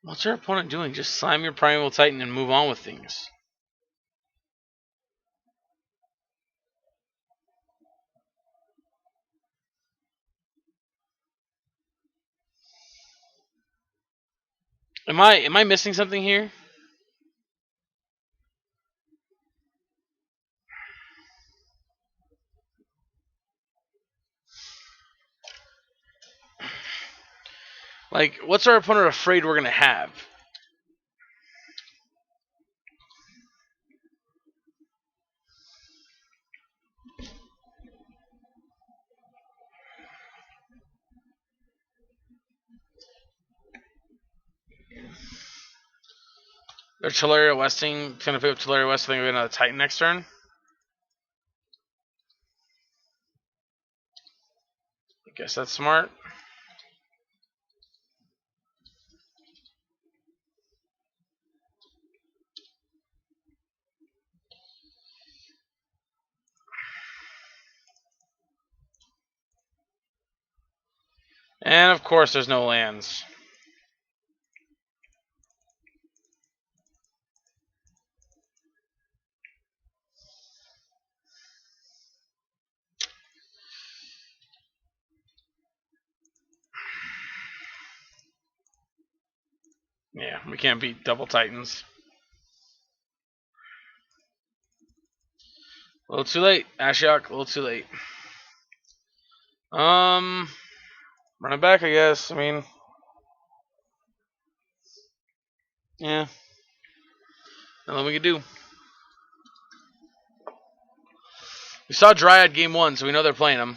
What's our opponent doing? Just slam your Primal Titan and move on with things. Am I missing something here? Like, what's our opponent afraid we're gonna have? They're Teleria Westing, gonna pick up Teleria West, I think we're gonna Titan next turn. I guess that's smart. And of course, there's no lands. Yeah, we can't beat double Titans. A little too late, Ashiok. A little too late. Run it back, I guess. I mean, yeah. Nothing we can do. We saw Dryad game 1, so we know they're playing them.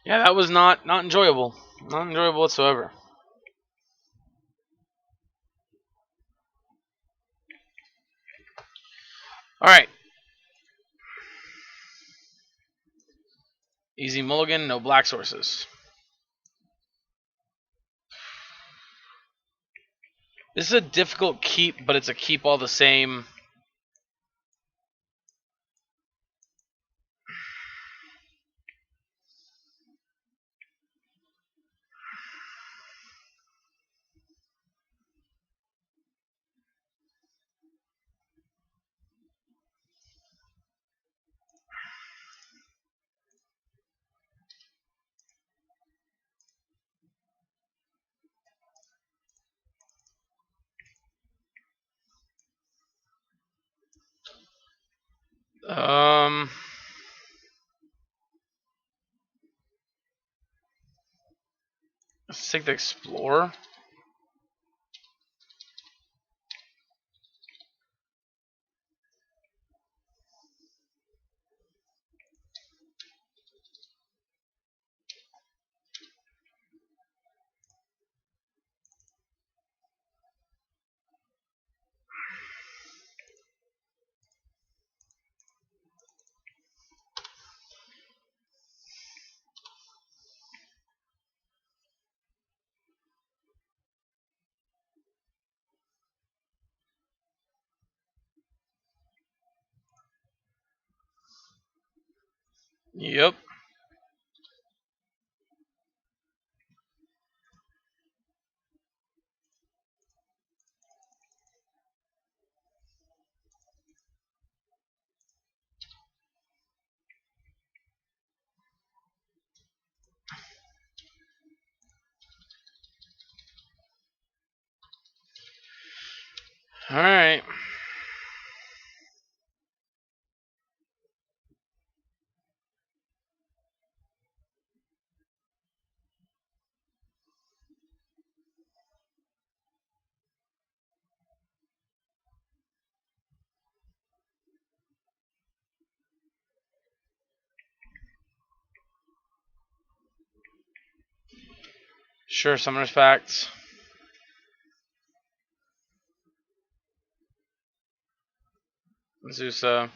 Yeah, that was not enjoyable. Not enjoyable whatsoever. Alright. Easy mulligan, no black sources. This is a difficult keep, but it's a keep all the same. Let's take the Explorer. Yep. All right. Sure, Summoner's Pact. Zusa.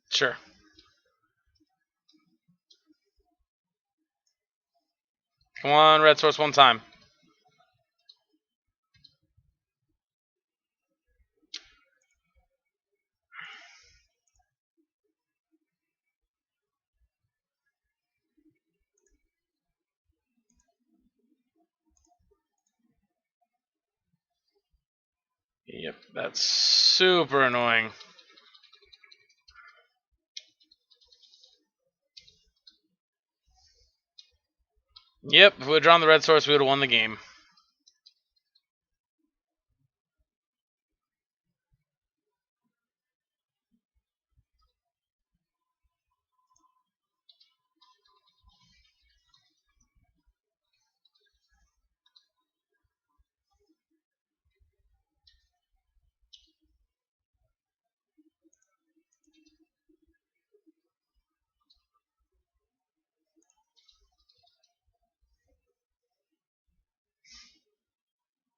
Sure. Come on, red source one time. Yep, that's super annoying. Yep, if we had drawn the red source, we would have won the game.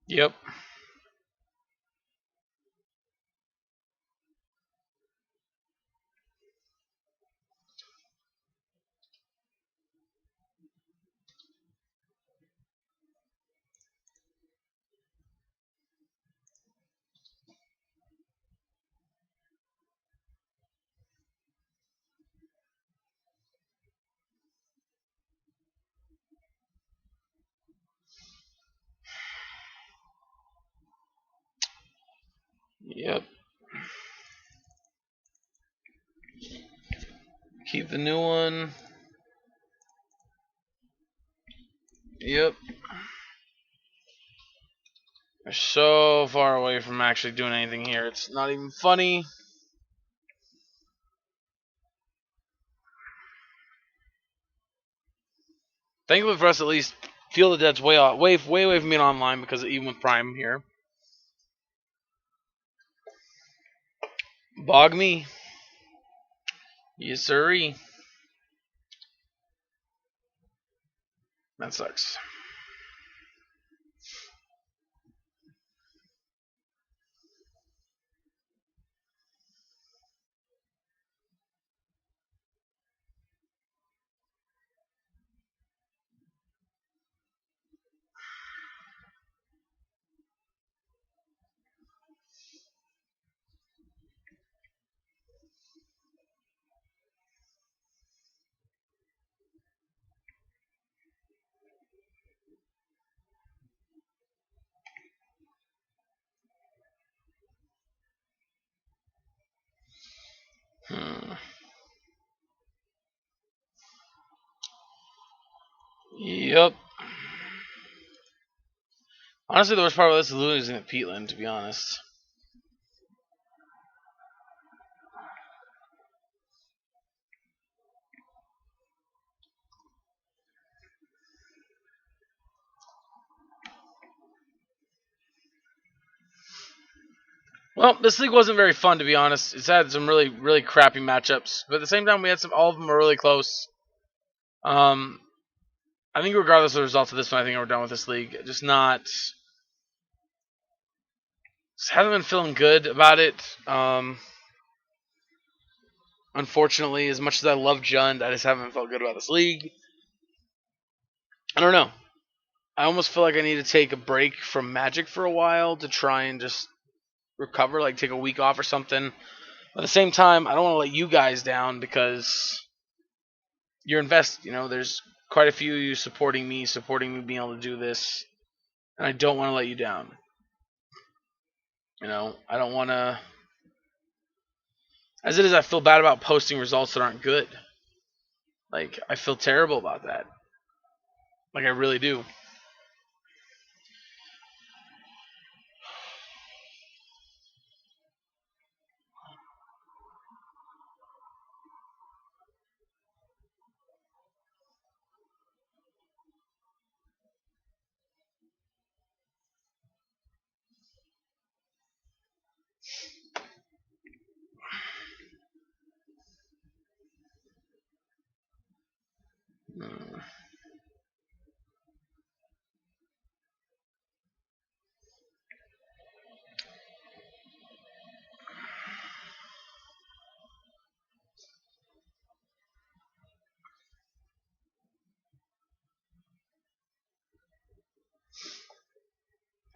Yep. Yep. Keep the new one. Yep. We're so far away from actually doing anything here. It's not even funny. Thankfully for us, at least, Field of Dead's way away from being online because even with Prime here. Bog me. Yes, sirree. That sucks. Yep. Honestly, the worst part of this is losing at Peatland, to be honest. Well, this league wasn't very fun, to be honest. It's had some really, really crappy matchups, but at the same time, we had all of them were really close. I think regardless of the results of this one, I think we're done with this league. Just haven't been feeling good about it. Unfortunately, as much as I love Jund, I just haven't felt good about this league. I don't know. I almost feel like I need to take a break from Magic for a while to try and just recover, like take a week off or something. But at the same time, I don't want to let you guys down because you're invested. There's quite a few of you supporting me being able to do this, and I don't want to let you down. I don't want to. As it is, I feel bad about posting results that aren't good. Like, I feel terrible about that. Like, I really do. Hmm.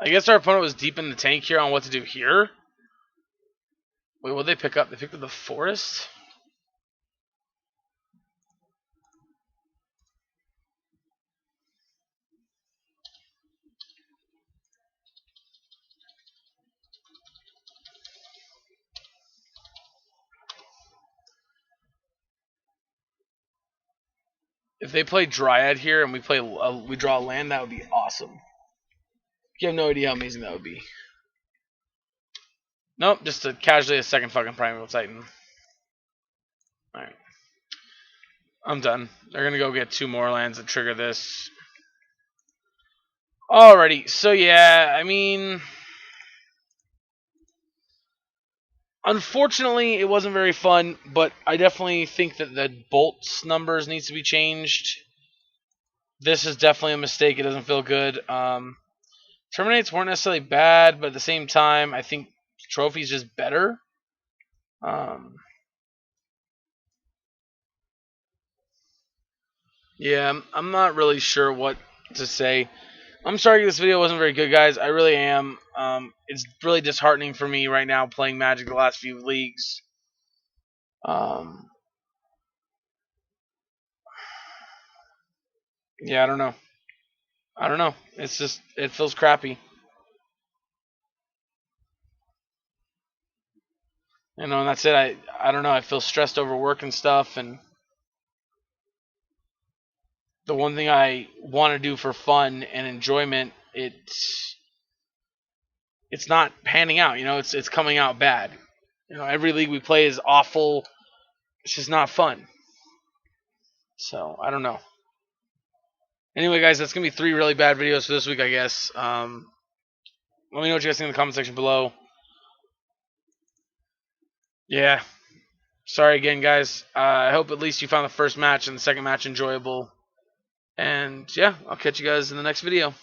I guess our opponent was deep in the tank here on what to do here. Wait, what did they pick up? They picked up the forest? If they play Dryad here and we draw a land, that would be awesome. You have no idea how amazing that would be. Nope, just casually a second fucking Primeval Titan. Alright. I'm done. They're gonna go get 2 more lands that trigger this. Alrighty, so yeah, I mean, unfortunately, it wasn't very fun, but I definitely think that the bolts numbers needs to be changed. This is definitely a mistake. It doesn't feel good. Terminates weren't necessarily bad, but at the same time, I think Trophy's just better. Yeah, I'm not really sure what to say. I'm sorry this video wasn't very good, guys. I really am. It's really disheartening for me right now playing Magic the last few leagues. Um, yeah, I don't know. I don't know. It's just it feels crappy. And that's it. I don't know. I feel stressed over work and stuff, and the one thing I want to do for fun and enjoyment, it's not panning out. It's coming out bad. Every league we play is awful. It's just not fun. So I don't know. Anyway, guys, that's gonna be 3 really bad videos for this week, I guess. Let me know what you guys think in the comment section below. Yeah. Sorry again, guys. I hope at least you found the first match and the second match enjoyable. And yeah, I'll catch you guys in the next video.